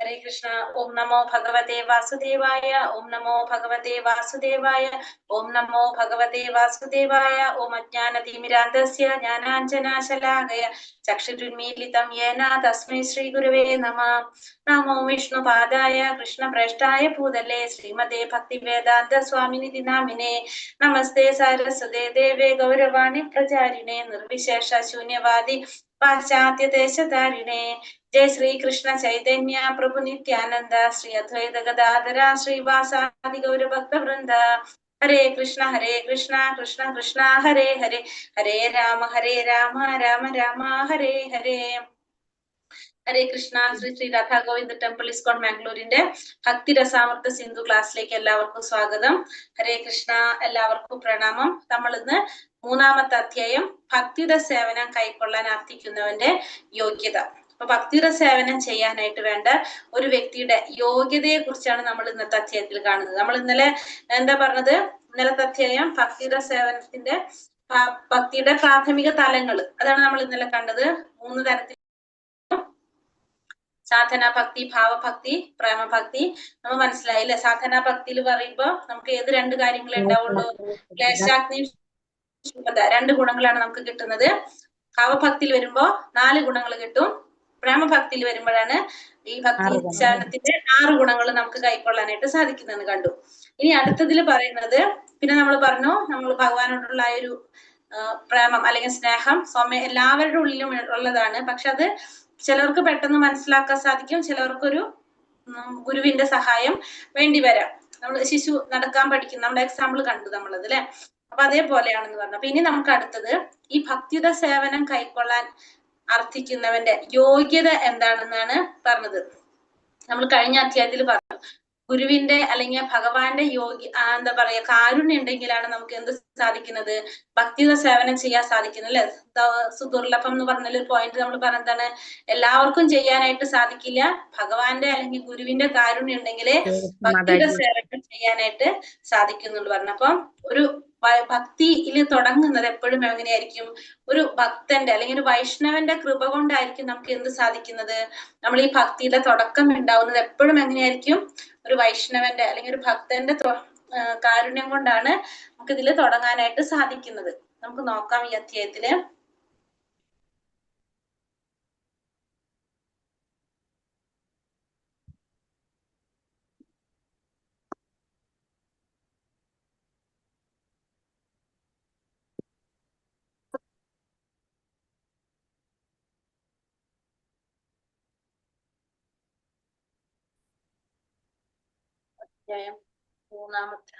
Hare Krishna. Om Namo Bhagavate Vasudevaya. Om Namo Bhagavate Vasudevaya. Om Namo Bhagavate Vasudevaya. Om Ajnanatimmirandasya Jnananjana Shalakaya Chakshurunmilitam Yena Tasmai Shri Gurave Namah. Namo Vishnu Padaya Krishna Prashtaya Bhutale Srimate Bhaktivedanta Swaminiti Namine. Namaste Saraswate Deve Gauravani Pracharine Nirvishesha Shunyavadi Paschatya Deshatarine. जय श्री कृष्ण चैतन्य प्रभु नित्यानंद श्री अद्वैत गदाधर श्रीवासादि गौर भक्त वृंद हरे कृष्ण कृष्ण कृष्ण हरे हरे हरे राम राम राम हरे हरे ഹരേ Krishna. Shri Radha Govind temple ISKCON മാംഗ്ലൂരിന്റെ ഭക്തി രസാമൃത സിന്ധു ക്ലാസ്സിലേക്ക് എല്ലാവർക്കും സ്വാഗതം. ഹരേ കൃഷ്ണ. എല്ലാവർക്കും പ്രണാമം. നമ്മൾ ഇന്ന് 3-ാമത്തെ അധ്യായം ഭക്തിയുടെ സേവനം കൈക്കൊള്ളാൻ അർത്ഥിക്കുന്നവന്റെ യോഗ്യത. അപ്പൊ ഭക്തിയുടെ സേവനം ചെയ്യാനായിട്ട് വേണ്ട ഒരു വ്യക്തിയുടെ യോഗ്യതയെ കുറിച്ചാണ് നമ്മൾ ഇന്നത്തെ അധ്യായത്തിൽ കാണുന്നത്. നമ്മൾ ഇന്നലെ എന്താ പറഞ്ഞത്? ഇന്നലത്തെ അധ്യായം ഭക്തിയുടെ പ്രാഥമിക തലങ്ങൾ, അതാണ് നമ്മൾ ഇന്നലെ കണ്ടത്. 3 തരത്തിൽ: സാധന ഭക്തി, ഭാവഭക്തി, പ്രേമഭക്തി. നമ്മൾ മനസ്സിലായില്ലേ? സാധന ഭക്തിയിൽ പറയുമ്പോ നമുക്ക് ഏത് 2 കാര്യങ്ങളെ ഉണ്ടാവുള്ളൂ? ക്ലേശാഗ്നി, 2 ഗുണങ്ങളാണ് നമുക്ക് കിട്ടുന്നത്. ഭാവഭക്തിയിൽ വരുമ്പോ 4 ഗുണങ്ങൾ കിട്ടും. പ്രേമഭക്തിയിൽ വരുമ്പോഴാണ് ഈ ഭക്തി സേവനത്തിന്റെ 6 ഗുണങ്ങൾ നമുക്ക് കൈക്കൊള്ളാനായിട്ട് സാധിക്കുന്നതെന്ന് കണ്ടു. ഇനി അടുത്തതിൽ പറയുന്നത്, പിന്നെ നമ്മൾ പറഞ്ഞു, നമ്മൾ ഭഗവാനോടുള്ള ആ ഒരു പ്രേമം അല്ലെങ്കിൽ സ്നേഹം എല്ലാവരുടെ ഉള്ളിലും ഉള്ളതാണ്. പക്ഷെ അത് ചിലർക്ക് പെട്ടെന്ന് മനസ്സിലാക്കാൻ സാധിക്കും, ചിലർക്കൊരു ഗുരുവിന്റെ സഹായം വേണ്ടി വരാം. നമ്മൾ ശിശു നടക്കാൻ പഠിക്കും, നമ്മുടെ എക്സാമ്പിൾ കണ്ടു നമ്മളത് അല്ലെ. അപ്പൊ അതേപോലെയാണെന്ന് പറഞ്ഞു. അപ്പൊ ഇനി നമുക്ക് അടുത്തത് ഈ ഭക്തിയുടെ സേവനം കൈക്കൊള്ളാൻ അർത്ഥിക്കുന്നവന്റെ യോഗ്യത എന്താണെന്നാണ് പറഞ്ഞത്. നമ്മൾ കഴിഞ്ഞ അധ്യായത്തിൽ പറഞ്ഞു, ഗുരുവിന്റെ അല്ലെങ്കിൽ ഭഗവാന്റെ എന്താ പറയാ, കാരുണ്യം ഉണ്ടെങ്കിലാണ് നമുക്ക് എന്ത് സാധിക്കുന്നത്? ഭക്തിയുടെ സേവനം ചെയ്യാൻ സാധിക്കുന്നത് അല്ലെ. സുദുർലഭം എന്ന് പറഞ്ഞൊരു പോയിന്റ് നമ്മൾ പറഞ്ഞതാണ്, എല്ലാവർക്കും ചെയ്യാനായിട്ട് സാധിക്കില്ല. ഭഗവാന്റെ അല്ലെങ്കിൽ ഗുരുവിന്റെ കാരുണ്യം ഉണ്ടെങ്കിലേ ഭക്തിയുടെ സേവനം ചെയ്യാനായിട്ട് സാധിക്കുന്നുള്ളൂ പറഞ്ഞു. അപ്പം ഒരു ഭക്തിയിൽ തുടങ്ങുന്നത് എപ്പോഴും എങ്ങനെയായിരിക്കും? ഒരു ഭക്തന്റെ അല്ലെങ്കിൽ ഒരു വൈഷ്ണവന്റെ കൃപ കൊണ്ടായിരിക്കും നമുക്ക് എന്ത് സാധിക്കുന്നത്? നമ്മൾ ഈ ഭക്തിയുടെ തുടക്കം ഉണ്ടാവുന്നത് എപ്പോഴും എങ്ങനെയായിരിക്കും? ഒരു വൈഷ്ണവന്റെ അല്ലെങ്കിൽ ഒരു ഭക്തന്റെ കാരുണ്യം കൊണ്ടാണ് നമുക്ക് ഇതിൽ തുടങ്ങാനായിട്ട് സാധിക്കുന്നത്. നമുക്ക് നോക്കാം ഈ അധ്യായത്തില്. അധ്യായം 3-ാമത്തെ.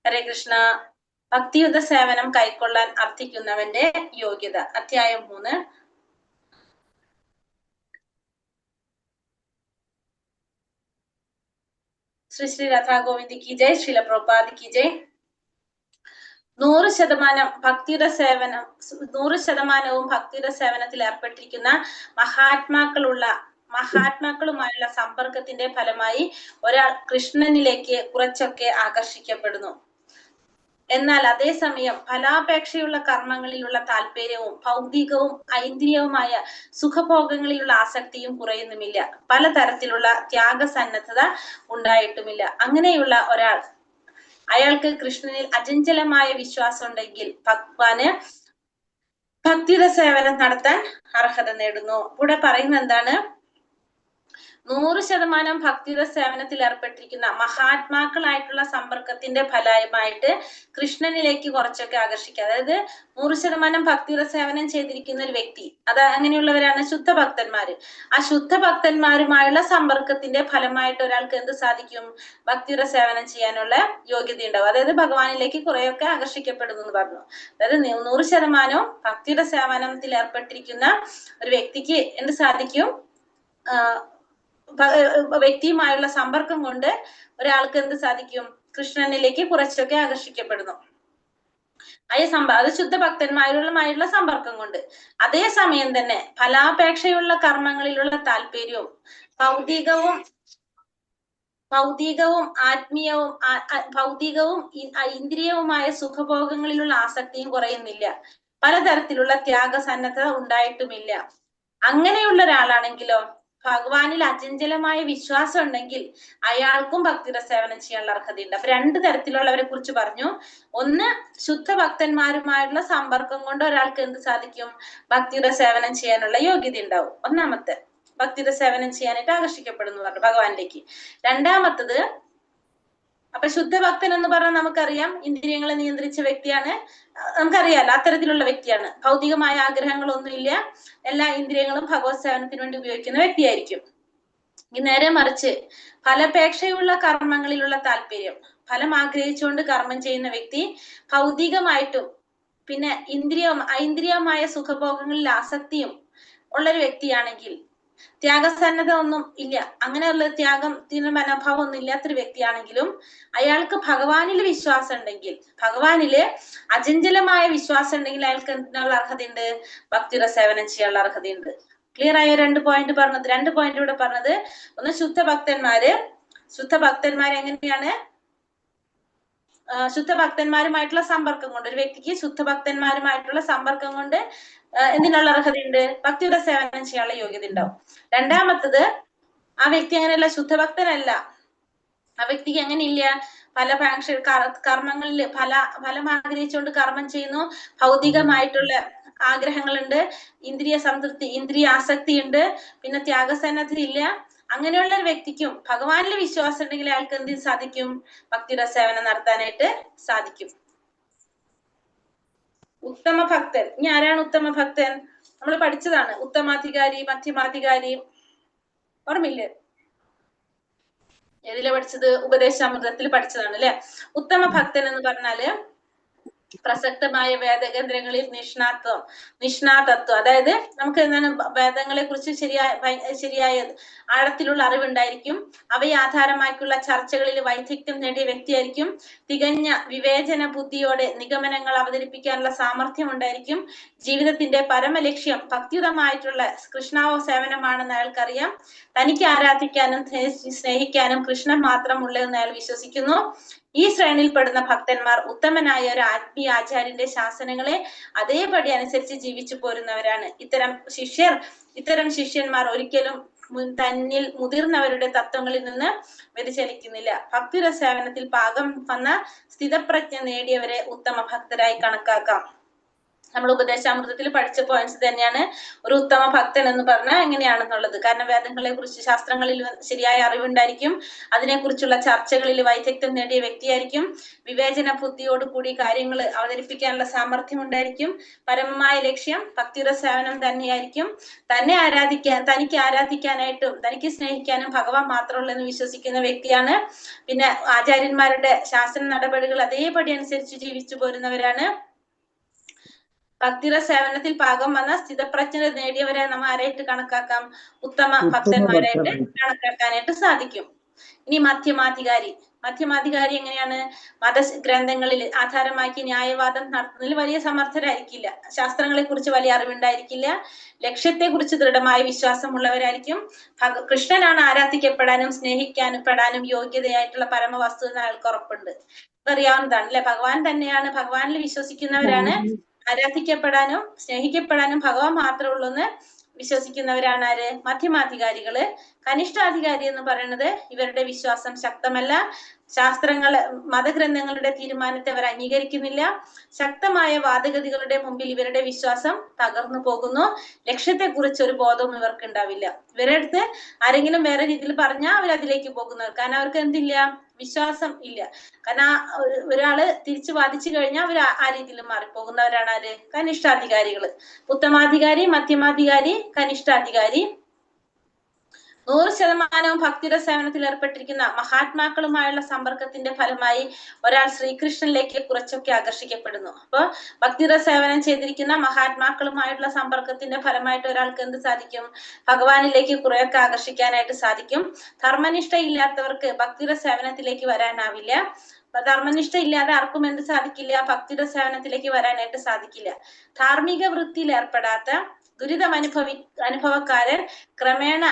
ഹരേ കൃഷ്ണ. ഭക്തിയുത സേവനം കൈക്കൊള്ളാൻ അർത്ഥിക്കുന്നവന്റെ യോഗ്യത. അധ്യായം 3. ശ്രീ രാധാ ഗോവിന്ദ് കി ജയ്, ശ്രീല പ്രഭുപാദ് കി ജയ്. 100% ഭക്തിയുടെ സേവനം, 100% ഭക്തിയുടെ സേവനത്തിൽ ഏർപ്പെട്ടിരിക്കുന്ന മഹാത്മാക്കളുമായുള്ള സമ്പർക്കത്തിന്റെ ഫലമായി ഒരാൾ കൃഷ്ണനിലേക്ക് കുറച്ചൊക്കെ ആകർഷിക്കപ്പെടുന്നു. എന്നാൽ അതേസമയം ഫലാപേക്ഷയുള്ള കർമ്മങ്ങളിലുള്ള താല്പര്യവും ഭൗതികവും ഐന്ദ്രിയവുമായ സുഖഭോഗങ്ങളിലുള്ള ആസക്തിയും കുറയുന്നുമില്ല. പലതരത്തിലുള്ള ത്യാഗസന്നദ്ധത ഉണ്ടായിട്ടുമില്ല. അങ്ങനെയുള്ള ഒരാൾ, അയാൾക്ക് കൃഷ്ണനിൽ അചഞ്ചലമായ വിശ്വാസം ഉണ്ടെങ്കിൽ ഭഗവാന് ഭക്തിയുടെ സേവനം നടത്താൻ അർഹത നേടുന്നു. ഇവിടെ പറയുന്നത് എന്താണ്? 100% ഭക്തിയുടെ സേവനത്തിൽ ഏർപ്പെട്ടിരിക്കുന്ന മഹാത്മാക്കളായിട്ടുള്ള സമ്പർക്കത്തിന്റെ ഫലമായിട്ട് കൃഷ്ണനിലേക്ക് കുറച്ചൊക്കെ ആകർഷിക്കുക. അതായത് 100% ഭക്തിയുടെ സേവനം ചെയ്തിരിക്കുന്ന ഒരു വ്യക്തി, അത് അങ്ങനെയുള്ളവരാണ് ശുദ്ധ ഭക്തന്മാര്. ആ ശുദ്ധ ഭക്തന്മാരുമായുള്ള സമ്പർക്കത്തിന്റെ ഫലമായിട്ട് ഒരാൾക്ക് എന്ത് സാധിക്കും? ഭക്തിയുടെ സേവനം ചെയ്യാനുള്ള യോഗ്യത ഉണ്ടാവും. അതായത് ഭഗവാനിലേക്ക് കുറെയൊക്കെ ആകർഷിക്കപ്പെടുന്നു എന്ന് പറഞ്ഞു. അതായത് 100% ഭക്തിയുടെ സേവനത്തിൽ ഏർപ്പെട്ടിരിക്കുന്ന ഒരു വ്യക്തിക്ക് എന്ത് സാധിക്കും? വ്യക്തിയുമായുള്ള സമ്പർക്കം കൊണ്ട് ഒരാൾക്ക് എന്ത് സാധിക്കും? കൃഷ്ണനിലേക്ക് കുറച്ചൊക്കെ ആകർഷിക്കപ്പെടുന്നു. അത് ശുദ്ധ ഭക്തന്മാരുമായുള്ള സമ്പർക്കം കൊണ്ട്. അതേസമയം തന്നെ ഫലാപേക്ഷയുള്ള കർമ്മങ്ങളിലുള്ള താല്പര്യവും ഭൗതികവും ആത്മീയവും ഭൗതികവും ഇന്ദ്രിയവുമായ സുഖഭോഗങ്ങളിലുള്ള ആസക്തിയും കുറയുന്നില്ല. പലതരത്തിലുള്ള ത്യാഗസന്നദ്ധത ഉണ്ടായിട്ടുമില്ല. അങ്ങനെയുള്ള ഒരാളാണെങ്കിലോ ഭഗവാനിൽ അചഞ്ചലമായ വിശ്വാസം ഉണ്ടെങ്കിൽ അയാൾക്കും ഭക്തിയുടെ സേവനം ചെയ്യാനുള്ള അർഹതയുണ്ട്. അപ്പൊ 2 തരത്തിലുള്ളവരെ കുറിച്ച് പറഞ്ഞു. ഒന്ന്, ശുദ്ധ ഭക്തന്മാരുമായുള്ള സമ്പർക്കം കൊണ്ട് ഒരാൾക്ക് എന്ത് സാധിക്കും? ഭക്തിയുടെ സേവനം ചെയ്യാനുള്ള യോഗ്യത ഉണ്ടാവും. ഒന്നാമത്തെ, ഭക്തിയുടെ സേവനം ചെയ്യാനായിട്ട് ആകർഷിക്കപ്പെടുന്നു പറഞ്ഞു ഭഗവാനിലേക്ക്. രണ്ടാമത്തത്, അപ്പൊ ശുദ്ധഭക്തൻ എന്ന് പറഞ്ഞാൽ നമുക്കറിയാം ഇന്ദ്രിയങ്ങളെ നിയന്ത്രിച്ച വ്യക്തിയാണ്, നമുക്കറിയാലോ അത്തരത്തിലുള്ള വ്യക്തിയാണ്. ഭൗതികമായ ആഗ്രഹങ്ങളൊന്നുമില്ല, എല്ലാ ഇന്ദ്രിയങ്ങളും ഭഗവത് സേവനത്തിന് വേണ്ടി ഉപയോഗിക്കുന്ന വ്യക്തിയായിരിക്കും. നേരെ മറിച്ച് ഫലപേക്ഷയുള്ള കർമ്മങ്ങളിലുള്ള താല്പര്യം, ഫലം ആഗ്രഹിച്ചുകൊണ്ട് കർമ്മം ചെയ്യുന്ന വ്യക്തി ഭൗതികമായിട്ടും പിന്നെ ഐന്ദ്രിയമായ സുഖഭോഗങ്ങളിൽ ആസക്തിയും ഉള്ളൊരു വ്യക്തിയാണെങ്കിൽ, ത്യാഗസന്നദ്ധ ഒന്നും ഇല്ല, അങ്ങനെയുള്ള ത്യാഗത്തിന് മനോഭാവം ഒന്നും ഇല്ലാത്തൊരു വ്യക്തിയാണെങ്കിലും അയാൾക്ക് ഭഗവാനിൽ വിശ്വാസം ഉണ്ടെങ്കിൽ, ഭഗവാനില് അചഞ്ചലമായ വിശ്വാസം ഉണ്ടെങ്കിൽ അയാൾക്ക് എന്തിനുള്ള അർഹതയുണ്ട്? ഭക്തിയുടെ സേവനം ചെയ്യാനുള്ള അർഹതയുണ്ട്. ക്ലിയർ ആയ 2 പോയിന്റ് പറഞ്ഞത്? 2 പോയിന്റ് ഇവിടെ പറഞ്ഞത്. ഒന്ന്, ശുദ്ധ ഭക്തന്മാര് എങ്ങനെയാണ്? ശുദ്ധ ഭക്തന്മാരുമായിട്ടുള്ള സമ്പർക്കം കൊണ്ട്, ഒരു വ്യക്തിക്ക് ശുദ്ധ ഭക്തന്മാരുമായിട്ടുള്ള സമ്പർക്കം കൊണ്ട് എന്തിനുള്ള അർഹതയുണ്ട്? ഭക്തിയുടെ സേവനം ചെയ്യാനുള്ള യോഗ്യത ഉണ്ടാവും. രണ്ടാമത്തത്, ആ വ്യക്തി അങ്ങനെയല്ല, ശുദ്ധഭക്തനല്ല, ആ വ്യക്തിക്ക് എങ്ങനെയില്ല? കർമ്മങ്ങളിൽ ഫലം ആഗ്രഹിച്ചുകൊണ്ട് കർമ്മം ചെയ്യുന്നു, ഭൗതികമായിട്ടുള്ള ആഗ്രഹങ്ങളുണ്ട്, ഇന്ദ്രിയ സംതൃപ്തി, ഇന്ദ്രിയ ആസക്തി ഉണ്ട്, പിന്നെ ത്യാഗസന്നദ്ധ ഇല്ല. അങ്ങനെയുള്ള ഒരു വ്യക്തിക്കും ഭഗവാനിൽ വിശ്വാസം ഉണ്ടെങ്കിൽ അയാൾക്ക് എന്ത് സാധിക്കും? ഭക്തിയുടെ സേവനം നടത്താനായിട്ട് സാധിക്കും. ഉത്തമ ഭക്തൻ, ഇനി ആരാണ് ഉത്തമ ഭക്തൻ? നമ്മൾ പഠിച്ചതാണ്. ഉത്തമാധികാരി, മധ്യമാധികാരി, ഓർമ്മയില്ലേ? ഏതിലെ പഠിച്ചത്? ഉപദേശാമൃതത്തിൽ പഠിച്ചതാണ് അല്ലെ. ഉത്തമ ഭക്തൻ എന്ന് പറഞ്ഞാല് പ്രസക്തമായ വേദഗ്രന്ഥങ്ങളിൽ നിഷ്ണാതത്വം, അതായത് നമുക്ക് എന്താണ് വേദങ്ങളെ കുറിച്ച് ശരിയായ ആഴത്തിലുള്ള അറിവുണ്ടായിരിക്കും. അവയെ ആധാരമാക്കിയുള്ള ചർച്ചകളിൽ വൈദഗ്ധ്യം നേടിയ വ്യക്തിയായിരിക്കും. തികഞ്ഞ വിവേചന ബുദ്ധിയോടെ നിഗമനങ്ങൾ അവതരിപ്പിക്കാനുള്ള സാമർഥ്യം ഉണ്ടായിരിക്കും. ജീവിതത്തിന്റെ പരമലക്ഷ്യം ഭക്തിയുതമായിട്ടുള്ള കൃഷ്ണാവ സേവനമാണെന്ന് അയാൾക്കറിയാം. തനിക്ക് ആരാധിക്കാനും സ്നേഹിക്കാനും കൃഷ്ണൻ മാത്രമുള്ളതെന്ന് അയാൾ വിശ്വസിക്കുന്നു. ഈ ശ്രേണിയിൽപ്പെടുന്ന ഭക്തന്മാർ ഉത്തമനായ ഒരു ആത്മീയ ആചാര്യന്റെ ശാസനങ്ങളെ അതേപടി അനുസരിച്ച് ജീവിച്ചു പോരുന്നവരാണ്. ഇത്തരം ശിഷ്യന്മാർ ഒരിക്കലും തന്നിൽ മുതിർന്നവരുടെ തത്വങ്ങളിൽ നിന്ന് വ്യതിചലിക്കുന്നില്ല. ഭക്തിയുടെ സേവനത്തിൽ പാകം വന്ന സ്ഥിതപ്രജ്ഞ നേടിയവരെ ഉത്തമ ഭക്തരായി കണക്കാക്കാം. നമ്മൾ ഉപദേശാമൃതത്തിൽ പഠിച്ച പോയിന്റ്സ് തന്നെയാണ് ഒരു ഉത്തമ ഭക്തൻ എന്ന് പറഞ്ഞാൽ എങ്ങനെയാണെന്നുള്ളത്. കാരണം വേദങ്ങളെ കുറിച്ച്, ശാസ്ത്രങ്ങളിൽ ശരിയായ അറിവുണ്ടായിരിക്കും, അതിനെക്കുറിച്ചുള്ള ചർച്ചകളിൽ വൈദഗ്ധ്യം നേടിയ വ്യക്തിയായിരിക്കും, വിവേചന ബുദ്ധിയോടുകൂടി കാര്യങ്ങൾ അവതരിപ്പിക്കാനുള്ള സാമർഥ്യം ഉണ്ടായിരിക്കും, പരമമായ ലക്ഷ്യം ഭക്തിയുടെ സേവനം തന്നെയായിരിക്കും, തനിക്ക് ആരാധിക്കാനായിട്ടും തനിക്ക് സ്നേഹിക്കാനും ഭഗവാൻ മാത്രമുള്ളൂ എന്ന് വിശ്വസിക്കുന്ന വ്യക്തിയാണ്. പിന്നെ ആചാര്യന്മാരുടെ ശാസന നടപടികൾ അതേപടി അനുസരിച്ച് ജീവിച്ചു പോരുന്നവരാണ്. ഭക്തിയുടെ സേവനത്തിൽ പാകം വന്ന സ്ഥിതപ്രജ്ഞ നേടിയവരെ നമ്മൾ ആരായിട്ട് കണക്കാക്കാം? ഉത്തമ ഭക്തന്മാരായിട്ട് കണക്കാക്കാനായിട്ട് സാധിക്കും. ഇനി മധ്യമാധികാരി എങ്ങനെയാണ്? മതഗ്രന്ഥങ്ങളിൽ ആധാരമാക്കി ന്യായവാദം നടത്തുന്നതിൽ വലിയ സമർത്ഥരായിരിക്കില്ല, ശാസ്ത്രങ്ങളെ കുറിച്ച് വലിയ അറിവുണ്ടായിരിക്കില്ല, ലക്ഷ്യത്തെ കുറിച്ച് ദൃഢമായ വിശ്വാസമുള്ളവരായിരിക്കും. കൃഷ്ണനാണ് ആരാധിക്കപ്പെടാനും സ്നേഹിക്കാനും യോഗ്യതയായിട്ടുള്ള പരമവസ്തു എന്ന് അയാൾക്ക് ഉറപ്പുണ്ട്. അറിയാവുന്നതാണ് അല്ലെ. ഭഗവാൻ തന്നെയാണ്, ഭഗവാനിൽ വിശ്വസിക്കുന്നവരാണ് ആരാധിക്കപ്പെടാനും സ്നേഹിക്കപ്പെടാനും ഭഗവാൻ മാത്രമേ ഉള്ളൂ എന്ന് വിശ്വസിക്കുന്നവരാണ് ആര്? മധ്യമാധികാരികള്. കനിഷ്ഠാധികാരി എന്ന് പറയുന്നത് ഇവരുടെ വിശ്വാസം ശക്തമല്ല, ശാസ്ത്രങ്ങളെ മതഗ്രന്ഥങ്ങളുടെ തീരുമാനത്തെ അവർ അംഗീകരിക്കുന്നില്ല, ശക്തമായ വാദഗതികളുടെ മുമ്പിൽ ഇവരുടെ വിശ്വാസം തകർന്നു പോകുന്നു, ലക്ഷ്യത്തെക്കുറിച്ച് ഒരു ബോധവും ഇവർക്ക് ഉണ്ടാവില്ല. ഇവരുടെ അടുത്ത് ആരെങ്കിലും വേറെ രീതിയിൽ പറഞ്ഞാൽ അവർ അതിലേക്ക് പോകുന്നവർ, കാരണം അവർക്ക് എന്തില്ല, വിശ്വാസം ഇല്ല. കാരണം ഒരാള് തിരിച്ചു വാദിച്ചു കഴിഞ്ഞാൽ അവർ ആ രീതിയിൽ മാറിപ്പോകുന്നവരാണ് ആര്, കനിഷ്ഠാധികാരികള്. ഉത്തമാധികാരി, മധ്യമാധികാരി, കനിഷ്ഠാധികാരി. 100% ഭക്തിയുടെ സേവനത്തിൽ ഏർപ്പെട്ടിരിക്കുന്ന മഹാത്മാക്കളുമായുള്ള സമ്പർക്കത്തിന്റെ ഫലമായി ഒരാൾ ശ്രീകൃഷ്ണനിലേക്ക് കുറച്ചൊക്കെ ആകർഷിക്കപ്പെടുന്നു. അപ്പൊ ഭക്തിയുടെ സേവനം ചെയ്തിരിക്കുന്ന മഹാത്മാക്കളുമായിട്ടുള്ള സമ്പർക്കത്തിന്റെ ഫലമായിട്ട് ഒരാൾക്ക് എന്ത് സാധിക്കും, ഭഗവാനിലേക്ക് കുറെയൊക്കെ ആകർഷിക്കാനായിട്ട് സാധിക്കും. ധർമ്മനിഷ്ഠ ഇല്ലാത്തവർക്ക് ഭക്തിയുടെ സേവനത്തിലേക്ക് വരാനാവില്ല. ധർമ്മനിഷ്ഠ ഇല്ലാതെ ആർക്കും എന്ത് സാധിക്കില്ല, ഭക്തിയുടെ സേവനത്തിലേക്ക് വരാനായിട്ട് സാധിക്കില്ല. ധാർമ്മിക വൃത്തിയിൽ ഏർപ്പെടാത്ത ദുരിതം അനുഭവക്കാരൻ ക്രമേണ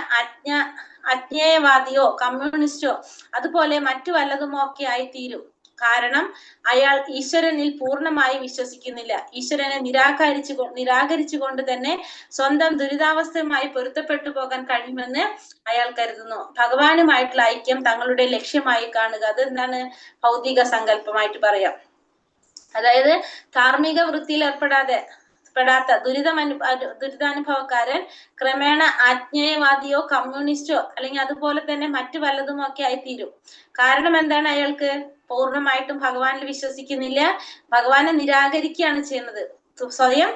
അജ്ഞേയവാദിയോ കമ്മ്യൂണിസ്റ്റോ അതുപോലെ മറ്റു വല്ലതുമോ ഒക്കെ ആയി തീരും. കാരണം അയാൾ ഈശ്വരനിൽ പൂർണ്ണമായി വിശ്വസിക്കുന്നില്ല. ഈശ്വരനെ നിരാകരിച്ചുകൊണ്ട് തന്നെ സ്വന്തം ദുരിതാവസ്ഥയുമായി പൊരുത്തപ്പെട്ടു പോകാൻ കഴിയുമെന്ന് അയാൾ കരുതുന്നു. ഭഗവാനുമായിട്ടുള്ള ഐക്യം തങ്ങളുടെ ലക്ഷ്യമായി കാണുക, അതെന്താണ്, ഭൗതിക സങ്കല്പമായിട്ട് പറയാം. അതായത് ധാർമ്മിക വൃത്തിയിൽ പെടാത്ത ദുരിതാനുഭവക്കാരൻ ക്രമേണ ആജ്ഞേയവാദിയോ കമ്മ്യൂണിസ്റ്റോ അല്ലെങ്കിൽ അതുപോലെ തന്നെ മറ്റു വല്ലതുമോ ഒക്കെ ആയിത്തീരും. കാരണം എന്താണ്, അയാൾക്ക് പൂർണ്ണമായിട്ടും ഭഗവാനിൽ വിശ്വസിക്കുന്നില്ല, ഭഗവാനെ നിരാകരിക്കുകയാണ് ചെയ്യുന്നത്. സ്വയം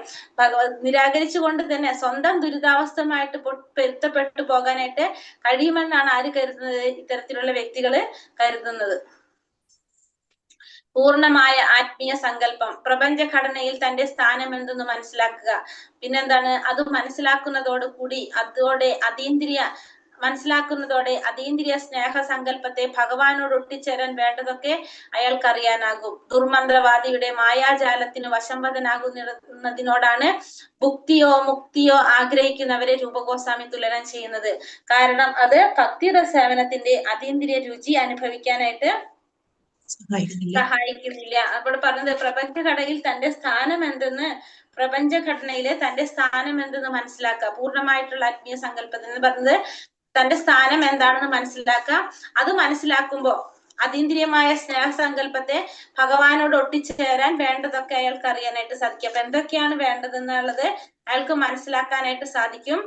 നിരാകരിച്ചുകൊണ്ട് തന്നെ സ്വന്തം ദുരിതാവസ്ഥയുമായിട്ട് പൊരുത്തപ്പെട്ടു പോകാനായിട്ട് കഴിയുമെന്നാണ് ആര് കരുതുന്നത്, ഇത്തരത്തിലുള്ള വ്യക്തികള് കരുതുന്നത്. പൂർണ്ണമായ ആത്മീയ സങ്കല്പം, പ്രപഞ്ചഘടനയിൽ തന്റെ സ്ഥാനം എന്തെന്ന് മനസ്സിലാക്കുക. പിന്നെന്താണ്, അത് മനസ്സിലാക്കുന്നതോടുകൂടി അതീന്ദ്രിയ സ്നേഹ സങ്കല്പത്തെ ഭഗവാനോട് ഒട്ടിച്ചേരാൻ വേണ്ടതൊക്കെ അയാൾക്കറിയാനാകും. ദുർമന്ത്രവാദിയുടെ മായാജാലത്തിന് വശംവദനാകുന്നതിനോടാണ് ഭുക്തിയോ മുക്തിയോ ആഗ്രഹിക്കുന്നവരെ രൂപഗോസ്വാമി തുലനം ചെയ്യുന്നത്. കാരണം അത് ഭക്തിയുടെ സേവനത്തിന്റെ അതീന്ദ്രിയ രുചി അനുഭവിക്കാനായിട്ട് സഹായിക്കുന്നില്ല. അവിടെ പറഞ്ഞത് പ്രപഞ്ചഘടനയിൽ തന്റെ സ്ഥാനം എന്തെന്ന് മനസ്സിലാക്കുക. പൂർണ്ണമായിട്ടുള്ള ആത്മീയ സങ്കല്പത്തിന് പറഞ്ഞത് തന്റെ സ്ഥാനം എന്താണെന്ന് മനസ്സിലാക്കുക. അത് മനസ്സിലാക്കുമ്പോ അതീന്ദ്രിയമായ സ്നേഹസങ്കല്പത്തെ ഭഗവാനോട് ഒട്ടിച്ചേരാൻ വേണ്ടതൊക്കെ അയാൾക്ക് അറിയാനായിട്ട് സാധിക്കും. അപ്പൊ എന്തൊക്കെയാണ് വേണ്ടതെന്നുള്ളത് അയാൾക്ക് മനസ്സിലാക്കാനായിട്ട് സാധിക്കും.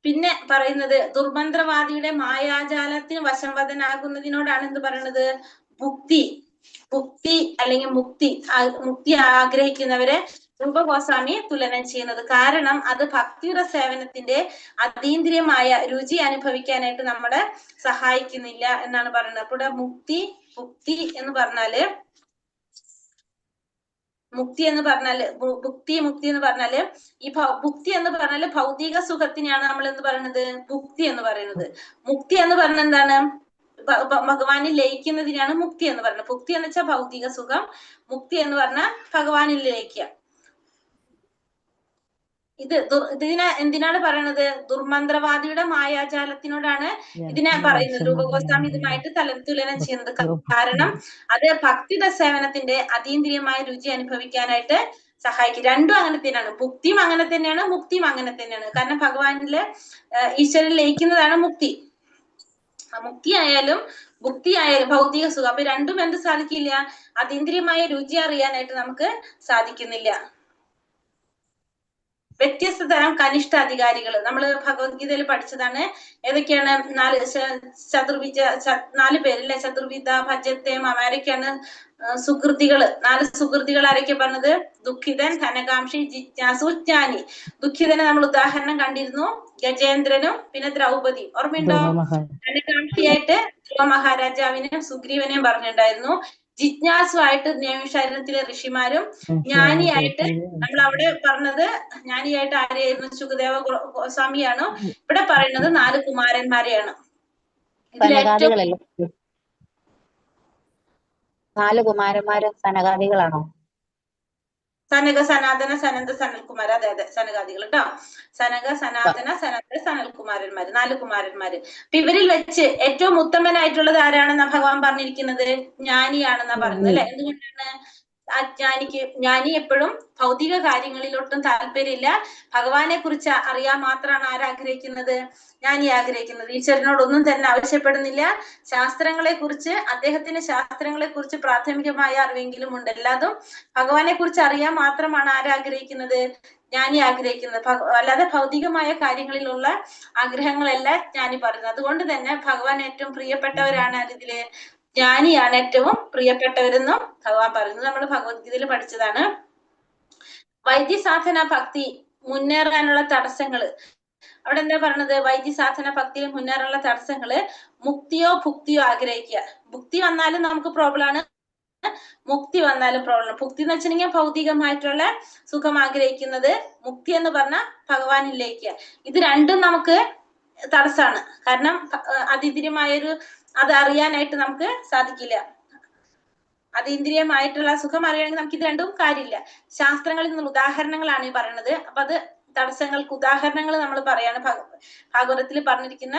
പിന്നെ പറയുന്നത് ദുർമന്ത്രവാദിയുടെ മായാജാലത്തിന് വശംവദനാകുന്നതിനോടാണ് എന്ത് പറയുന്നത്, ഭുക്തി അല്ലെങ്കിൽ മുക്തി ആഗ്രഹിക്കുന്നവരെ രൂപഗോസ്വാമി തുലനം ചെയ്യുന്നത്. കാരണം അത് ഭക്തിയുടെ സേവനത്തിന്റെ അതീന്ദ്രിയമായ രുചി അനുഭവിക്കാനായിട്ട് നമ്മളെ സഹായിക്കുന്നില്ല എന്നാണ് പറയുന്നത്. അപ്പോൾ മുക്തി എന്ന് പറഞ്ഞാല് മുക്തി എന്ന് പറഞ്ഞാല് ഈ ഭുക്തി എന്ന് പറഞ്ഞാല് ഭൗതിക സുഖത്തിനെയാണ് നമ്മൾ എന്ത് പറയുന്നത്, ഭുക്തി എന്ന് പറയുന്നത്. മുക്തി എന്ന് പറഞ്ഞ എന്താണ്, ഭഗവാനിൽ ലയിക്കുന്നതിനാണ് മുക്തി എന്ന് പറയുന്നത്. ഭുക്തി എന്ന് വെച്ചാൽ ഭൗതിക സുഖം, മുക്തി എന്ന് പറഞ്ഞാൽ ഭഗവാനിൽ ലയിക്കുക. ഇതിനെ എന്തിനാണ് പറയണത്, ദുർമന്ത്രവാദിയുടെ മായാജാലത്തിനോടാണ് ഇതിനെ പറയുന്നത്. രൂപഗോസ്വാമി ഇതുമായിട്ട് തുലനം ചെയ്യുന്നത്. കാരണം അത് ഭക്തിയുടെ സേവനത്തിന്റെ അതീന്ദ്രിയമായ രുചി അനുഭവിക്കാനായിട്ട് സഹായിക്കും. രണ്ടും അങ്ങനെ തന്നെയാണ്, ഭുക്തിയും അങ്ങനെ തന്നെയാണ്, മുക്തിയും അങ്ങനെ തന്നെയാണ്. കാരണം ഭഗവാനില് ഈശ്വരൻ ലയിക്കുന്നതാണ് മുക്തി. മുക്തി ആയാലും ഭുക്തി ആയാലും ഭൗതിക സുഖം. അപ്പൊ രണ്ടും എന്ത് സാധിക്കില്ല, അതീന്ദ്രിയമായ രുചി അറിയാനായിട്ട് നമുക്ക് സാധിക്കുന്നില്ല. വ്യത്യസ്ത തരം കനിഷ്ഠ അധികാരികൾ നമ്മൾ ഭഗവത്ഗീതയിൽ പഠിച്ചതാണ്. ഏതൊക്കെയാണ്, 4 പേരില്ലേ, ചതുർവിധ ഭജത്തെ ആരൊക്കെയാണ് സുകൃതികള്, 4 സുകൃതികൾ ആരൊക്കെ പറഞ്ഞത്, ദുഃഖിതൻ, ധനകാംക്ഷി, ജിജ്ഞാസു, ജ്ഞാനി. ദുഃഖിതനെ നമ്മൾ ഉദാഹരണം കണ്ടിരുന്നു, ഗജേന്ദ്രനും പിന്നെ ദ്രൗപദി. ഓർമ്മയുണ്ടോ? ധനകാംക്ഷിയായിട്ട് ധ്രുവ മഹാരാജാവിനെയും സുഗ്രീവനെയും പറഞ്ഞിട്ടുണ്ടായിരുന്നു. ജിജ്ഞാസുവായിട്ട് നൈമിഷാരണ്യത്തിലെ ഋഷിമാരും, ജ്ഞാനിയായിട്ട് നമ്മൾ അവിടെ പറഞ്ഞത് ജ്ഞാനിയായിട്ട് ആരെയായിരുന്നു, സുഖദേവ ഗോസ്വാമിയാണ്. ഇവിടെ പറയുന്നത് 4 കുമാരന്മാരെയാണ്. ഇതിലേറ്റവും 4 കുമാരന്മാര് സനകാദികളാണോ? സനക, സനാതന, സനന്ദ, സനൽകുമാർ. അതെ സനകാദികൾ കേട്ടോ. സനക, സനാതന, സനന്ദ, സനൽകുമാരന്മാര്, 4 കുമാരന്മാര്. അപ്പൊ ഇവരിൽ വെച്ച് ഏറ്റവും ഉത്തമനായിട്ടുള്ളത് ആരാണെന്നാ ഭഗവാൻ പറഞ്ഞിരിക്കുന്നത്, ജ്ഞാനിയാണെന്നാ പറയുന്നത് അല്ലെ. എന്തുകൊണ്ടാണ് ജ്ഞാനി എപ്പോഴും ഭൗതിക കാര്യങ്ങളിലൊട്ടും താല്പര്യമില്ല. ഭഗവാനെ കുറിച്ച് അറിയാൻ മാത്രമാണ് ആരാഗ്രഹിക്കുന്നത്? ജ്ഞാനി ആഗ്രഹിക്കുന്നത്. ഈശ്വരനോടൊന്നും തന്നെ ആവശ്യപ്പെടുന്നില്ല. ശാസ്ത്രങ്ങളെ കുറിച്ച് അദ്ദേഹത്തിന് ശാസ്ത്രങ്ങളെ കുറിച്ച് പ്രാഥമികമായ അറിവെങ്കിലും ഉണ്ട്. എല്ലാതും ഭഗവാനെ കുറിച്ച് അറിയാൻ മാത്രമാണ് ആരാഗ്രഹിക്കുന്നത്? ജ്ഞാനി ആഗ്രഹിക്കുന്നത്. അല്ലാതെ ഭൗതികമായ കാര്യങ്ങളിലുള്ള ആഗ്രഹങ്ങളല്ല ജ്ഞാനി പറയുന്നത്. അതുകൊണ്ട് തന്നെ ഭഗവാൻ ഏറ്റവും പ്രിയപ്പെട്ടവരാണ് ഇതില് ജ്ഞാനിയാണ് ഏറ്റവും പ്രിയപ്പെട്ടവരെന്നും ഭഗവാൻ പറയുന്നത്. നമ്മൾ ഭഗവത്ഗീതയിൽ പഠിച്ചതാണ്. വൈദ്യസാധന ഭക്തി മുന്നേറാനുള്ള തടസ്സങ്ങള് അവിടെ എന്താ പറഞ്ഞത്? വൈദ്യസാധന ഭക്തിയിൽ മുന്നേറാനുള്ള തടസ്സങ്ങള് മുക്തിയോ ഭുക്തിയോ ആഗ്രഹിക്കുക. ഭുക്തി വന്നാലും നമുക്ക് പ്രോബ്ലം ആണ്, മുക്തി വന്നാലും പ്രോബ്ലം. ഭുക്തി എന്ന് വെച്ചിട്ടുണ്ടെങ്കിൽ ഭൗതികമായിട്ടുള്ള സുഖം ആഗ്രഹിക്കുന്നത്, മുക്തി എന്ന് പറഞ്ഞാൽ ഭഗവാനിലേക്ക്. ഇത് രണ്ടും നമുക്ക് തടസ്സാണ്. കാരണം അതീന്ദ്രിയമായൊരു അത് അറിയാനായിട്ട് നമുക്ക് സാധിക്കില്ല. അതീന്ദ്രിയമായിട്ടുള്ള സുഖം അറിയണമെങ്കിൽ നമുക്ക് ഇത് രണ്ടും കാര്യമില്ല. ശാസ്ത്രങ്ങളിൽ നിന്നുള്ള ഉദാഹരണങ്ങളാണ് ഈ പറയുന്നത്. അപ്പൊ അത് തടസ്സങ്ങൾക്ക് ഉദാഹരണങ്ങൾ നമ്മൾ പറയാണ്. ഭാഗവതത്തിൽ പറഞ്ഞിരിക്കുന്ന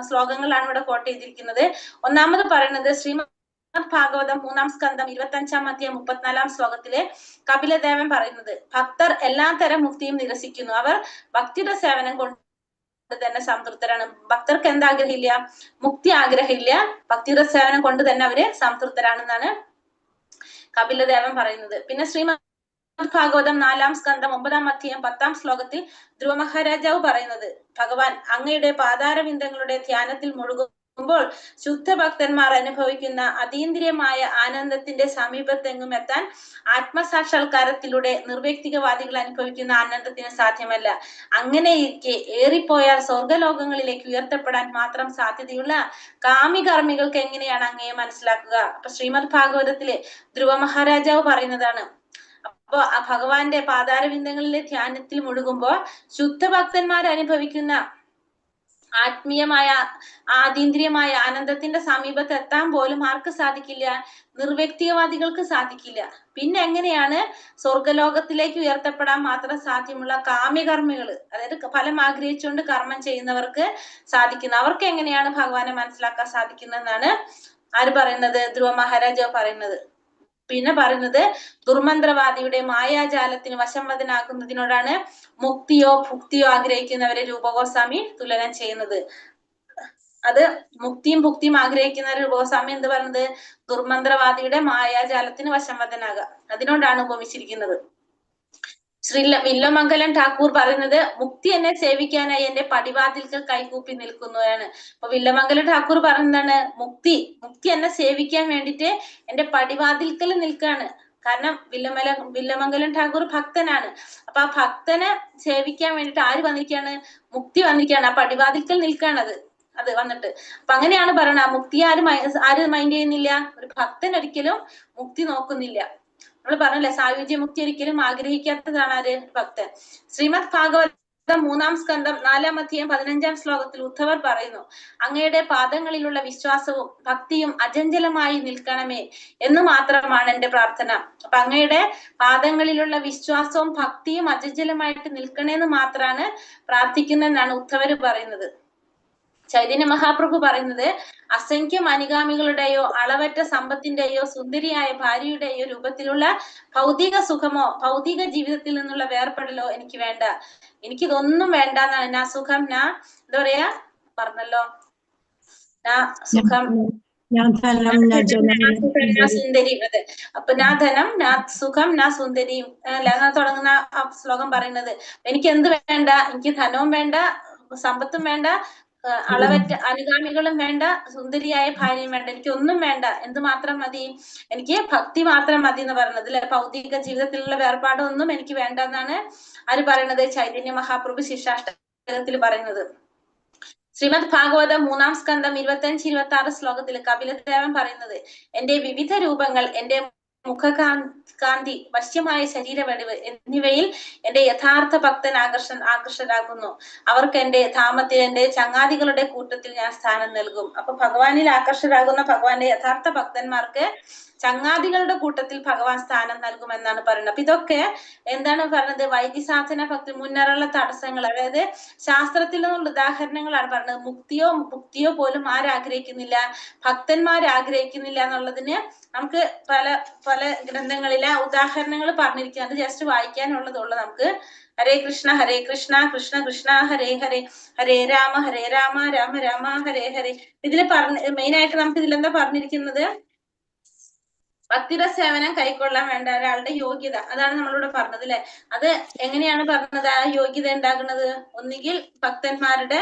ശ്ലോകങ്ങളാണ് ഇവിടെ കോട്ട് ചെയ്തിരിക്കുന്നത്. ഒന്നാമത് പറയുന്നത് ശ്രീമദ് ഭാഗവതം 3-ാം സ്കന്ധം 25-ാം അധ്യായം 34-ാം ശ്ലോകത്തിലെ കപിലദേവൻ പറയുന്നത്, ഭക്തർ എല്ലാ തരം മുക്തിയും നിരസിക്കുന്നു. അവർ ഭക്തിയുടെ സേവനം കൊണ്ട് തന്നെ സംതൃപ്തരാണ്. ഭക്തർക്ക് എന്താഗ്രഹമില്ല? മുക്തി ആഗ്രഹമില്ല. ഭക്തിയുടെ സേവനം കൊണ്ട് തന്നെ അവര് സംതൃപ്തരാണെന്നാണ് കപിലദേവൻ പറയുന്നത്. പിന്നെ ശ്രീമദ് ഭാഗവതം 4-ാം സ്കന്ധം 9-ാം അധ്യായം 10-ാം ശ്ലോകത്തിൽ ധ്രുവ മഹാരാജാവ് പറയുന്നത്, ഭഗവാൻ അങ്ങയുടെ പാതാരവിന്ദങ്ങളുടെ ധ്യാനത്തിൽ മുഴുകുമ്പോൾ ശുദ്ധഭക്തന്മാർ അനുഭവിക്കുന്ന അതീന്ദ്രിയമായ ആനന്ദത്തിന്റെ സമീപത്തെങ്ങും എത്താൻ ആത്മസാക്ഷാത്കാരത്തിലൂടെ നിർവ്യക്തികവാദികൾ അനുഭവിക്കുന്ന ആനന്ദത്തിന് സാധ്യമല്ല. അങ്ങനെ ഇരിക്കെ ഏറിപ്പോയാൽ സ്വർഗലോകങ്ങളിലേക്ക് ഉയർത്തപ്പെടാൻ മാത്രം സാധ്യതയുള്ള കാമികർമ്മികൾക്ക് എങ്ങനെയാണ് അങ്ങയെ മനസ്സിലാക്കുക? അപ്പൊ ശ്രീമദ് ഭാഗവതത്തിലെ ധ്രുവ മഹാരാജാവ് പറയുന്നതാണ്. അപ്പൊ ഭഗവാന്റെ പാതാരവിന്ദങ്ങളിലെ ധ്യാനത്തിൽ മുഴുകുമ്പോ ശുദ്ധഭക്തന്മാർ അനുഭവിക്കുന്ന ആത്മീയമായ ആതീന്ദ്രിയമായ ആനന്ദത്തിന്റെ സമീപത്ത് എത്താൻ പോലും ആർക്ക് സാധിക്കില്ല? നിർവ്യക്തികവാദികൾക്ക് സാധിക്കില്ല. പിന്നെ എങ്ങനെയാണ് സ്വർഗലോകത്തിലേക്ക് ഉയർത്തപ്പെടാൻ മാത്രം സാധ്യമുള്ള കാമ്യകർമ്മികള്, അതായത് ഫലം ആഗ്രഹിച്ചുകൊണ്ട് കർമ്മം ചെയ്യുന്നവർക്ക് സാധിക്കുന്നത്? അവർക്ക് എങ്ങനെയാണ് ഭഗവാനെ മനസ്സിലാക്കാൻ സാധിക്കുന്നതെന്നാണ് ആര് പറയുന്നത്? ധ്രുവ മഹാരാജാവ് പറയുന്നത്. പിന്നെ പറയുന്നത് ദുർമന്ത്രവാദിയുടെ മായാജാലത്തിന് വശംവദനാക്കുന്നതിനോടാണ് മുക്തിയോ ഭുക്തിയോ ആഗ്രഹിക്കുന്നവരെ രൂപഗോസ്വാമി തുലനം ചെയ്യുന്നത്. അത് മുക്തിയും ഭുക്തിയും ആഗ്രഹിക്കുന്ന രൂപഗോസ്വാമി എന്ത് പറയുന്നത്? ദുർമന്ത്രവാദിയുടെ മായാജാലത്തിന് വശംവദനാകുക, അതിനോടാണ് ഉപമിച്ചിരിക്കുന്നത്. ശ്രീ വില്വമംഗലം ഠാക്കൂർ പറയുന്നത്, മുക്തി എന്നെ സേവിക്കാനായി എന്റെ പടിവാതിൽക്കൽ കൈകൂപ്പി നിൽക്കുന്നതാണ്. അപ്പൊ വില്വമംഗലം ഠാക്കൂർ പറയുന്നതാണ്, മുക്തി എന്നെ സേവിക്കാൻ വേണ്ടിയിട്ട് എന്റെ പടിവാതിൽക്കൽ നിൽക്കാണ്. കാരണം വില്വമംഗലം ഠാക്കൂർ ഭക്തനാണ്. അപ്പൊ ആ ഭക്തനെ സേവിക്കാൻ വേണ്ടിയിട്ട് ആര് വന്നിരിക്കുകയാണ്? മുക്തി വന്നിരിക്കുകയാണ്. ആ പടിവാതിൽക്കൽ നിൽക്കാണ് അത് വന്നിട്ട്. അപ്പൊ അങ്ങനെയാണ് പറയണത്. മുക്തി ആര് മൈൻഡ് ചെയ്യുന്നില്ല? ഒരു ഭക്തൻ ഒരിക്കലും മുക്തി നോക്കുന്നില്ല. നമ്മൾ പറഞ്ഞില്ലേ, സായുജ്യ മുക്തി ഒരിക്കലും ആഗ്രഹിക്കാത്തതാണ് ആര്? ഭക്തൻ. ശ്രീമദ് ഭാഗവതം 3-ാം സ്കന്ധം 4-ാം അധ്യായം 15-ാം ശ്ലോകത്തിൽ ഉദ്ധവർ പറയുന്നു, അങ്ങയുടെ പാദങ്ങളിലുള്ള വിശ്വാസവും ഭക്തിയും അചഞ്ചലമായി നിൽക്കണമേ എന്ന് മാത്രമാണ് എന്റെ പ്രാർത്ഥന. അപ്പൊ അങ്ങയുടെ പാദങ്ങളിലുള്ള വിശ്വാസവും ഭക്തിയും അചഞ്ചലമായിട്ട് നിൽക്കണേന്ന് മാത്രമാണ് പ്രാർത്ഥിക്കുന്നതെന്നാണ് ഉദ്ധവര് പറയുന്നത്. ചൈതന്യ മഹാപ്രഭു പറയുന്നത്, അസംഖ്യം അനുഗാമികളുടെയോ അളവറ്റ സമ്പത്തിന്റെയോ സുന്ദരിയായ ഭാര്യയുടെയോ രൂപത്തിലുള്ള ഭൗതിക സുഖമോ ഭൗതിക ജീവിതത്തിൽ നിന്നുള്ള വേർപെടലോ എനിക്ക് വേണ്ട. എനിക്കിതൊന്നും വേണ്ട എന്നാണ്. നാ സുഖം നാ എന്താ പറയാ പറഞ്ഞല്ലോ, നാ സുഖം സുന്ദരി. അതെ, അപ്പൊ നാ ധനം നാ സുഖം നാ സുന്ദരിയും തുടങ്ങുന്ന ആ ശ്ലോകം പറയുന്നത്, എനിക്ക് എന്ത് വേണ്ട? എനിക്ക് ധനവും വേണ്ട, സമ്പത്തും വേണ്ട, അളവറ്റ അനുഗാമികളും വേണ്ട, സുന്ദരിയായ ഭാര്യയും വേണ്ട, എനിക്ക് ഒന്നും വേണ്ട. എന്ത് മാത്രം മതി? എനിക്ക് ഭക്തി മാത്രം മതി എന്ന് പറയുന്നത് അല്ലെ. ഭൗതിക ജീവിതത്തിലുള്ള വേർപാടൊന്നും എനിക്ക് വേണ്ട എന്നാണ് ആര് പറയുന്നത്? ചൈതന്യ മഹാപ്രഭു ശിക്ഷാഷ്ടകത്തിൽ പറയുന്നത്. ശ്രീമദ് ഭാഗവതം 3-ാം സ്കന്ധം 25-26 ശ്ലോകത്തിൽ കപിലദേവൻ പറയുന്നത്, എന്റെ വിവിധ രൂപങ്ങൾ, എന്റെ മുഖകാന്തി, വശ്യമായ ശരീരവടിവ് എന്നിവയിൽ എന്റെ യഥാർത്ഥ ഭക്തൻ ആകർഷരാകുന്നു. അവർക്ക് എന്റെ ധാമത്തിൽ എന്റെ ചങ്ങാതികളുടെ കൂട്ടത്തിൽ ഞാൻ സ്ഥാനം നൽകും. അപ്പൊ ഭഗവാനിൽ ആകർഷരാകുന്ന ഭഗവാന്റെ യഥാർത്ഥ ഭക്തന്മാർക്ക് ചങ്ങാതികളുടെ കൂട്ടത്തിൽ ഭഗവാൻ സ്ഥാനം നൽകുമെന്നാണ് പറയുന്നത്. അപ്പൊ ഇതൊക്കെ എന്താണ് പറയുന്നത്? വൈദ്യസാധന ഭക്തി മുന്നേറുള്ള തടസ്സങ്ങൾ, അതായത് ശാസ്ത്രത്തിൽ നിന്നുള്ള ഉദാഹരണങ്ങളാണ് പറയുന്നത്. മുക്തിയോ ഭുക്തിയോ പോലും ആരാഗ്രഹിക്കുന്നില്ല? ഭക്തന്മാർ ആഗ്രഹിക്കുന്നില്ല എന്നുള്ളതിന് നമുക്ക് പല പല ഗ്രന്ഥങ്ങളിലെ ഉദാഹരണങ്ങൾ പറഞ്ഞിരിക്കുന്നത്. അത് ജസ്റ്റ് വായിക്കാനുള്ളതുള്ളൂ നമുക്ക്. ഹരേ കൃഷ്ണ കൃഷ്ണ കൃഷ്ണ ഹരേ ഹരേ, ഹരേ രാമ രാമ രാമ ഹരേ ഹരേ. ഇതില് മെയിൻ ആയിട്ട് നമുക്ക് ഇതിലെന്താ പറഞ്ഞിരിക്കുന്നത്? ഭക്തിയുടെ സേവനം കൈക്കൊള്ളാൻ വേണ്ട ഒരാളുടെ യോഗ്യത, അതാണ് നമ്മളിവിടെ പറഞ്ഞത് അല്ലെ. അത് എങ്ങനെയാണ് പറഞ്ഞത്? ആ യോഗ്യത ഉണ്ടാകുന്നത് ഒന്നുകിൽ ഭക്തന്മാരുടെ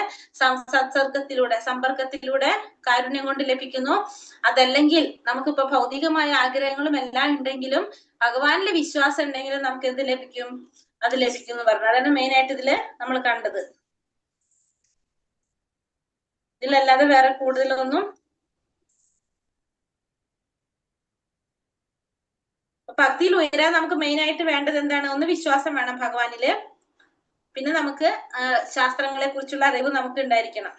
സമ്പർക്കത്തിലൂടെ കാരുണ്യം കൊണ്ട് ലഭിക്കുന്നു. അതല്ലെങ്കിൽ നമുക്കിപ്പോ ഭൗതികമായ ആഗ്രഹങ്ങളും എല്ലാം ഉണ്ടെങ്കിലും ഭഗവാനിലെ വിശ്വാസം ഉണ്ടെങ്കിലും നമുക്ക് എന്ത് ലഭിക്കും? അത് ലഭിക്കും എന്ന് പറഞ്ഞു. അതാണ് മെയിൻ ആയിട്ട് ഇതില് നമ്മൾ കണ്ടത്. ഇതിലല്ലാതെ വേറെ കൂടുതലൊന്നും. ഭക്തിയിൽ ഉയരാൻ നമുക്ക് മെയിൻ ആയിട്ട് വേണ്ടത് എന്താണ്? ഒന്ന് വിശ്വാസം വേണം ഭഗവാനില്, പിന്നെ നമുക്ക് ശാസ്ത്രങ്ങളെ കുറിച്ചുള്ള അറിവ് നമുക്ക് ഉണ്ടായിരിക്കണം.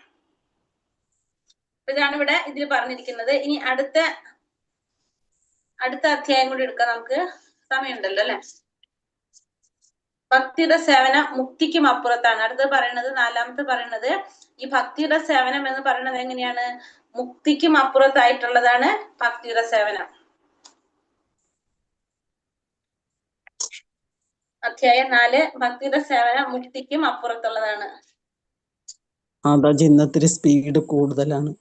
ഇതാണ് ഇവിടെ ഇതിൽ പറഞ്ഞിരിക്കുന്നത്. ഇനി അടുത്ത അധ്യായം കൂടി എടുക്കാം, നമുക്ക് സമയമുണ്ടല്ലോ അല്ലെ. ഭക്തിയുടെ സേവനം മുക്തിക്കും അപ്പുറത്താണ്. അടുത്ത് പറയുന്നത്, നാലാമത്തെ പറയുന്നത്, ഈ ഭക്തിയുടെ സേവനം എന്ന് പറയുന്നത് എങ്ങനെയാണ്? മുക്തിക്കും അപ്പുറത്തായിട്ടുള്ളതാണ് ഭക്തിയുടെ സേവനം. അധ്യായം 4, ഭക്തിയുടെ സേവനം മുക്തിക്കും അപ്പുറത്തുള്ളതാണ്. ഇന്നത്തിരി സ്പീഡ് കൂടുതലാണ്.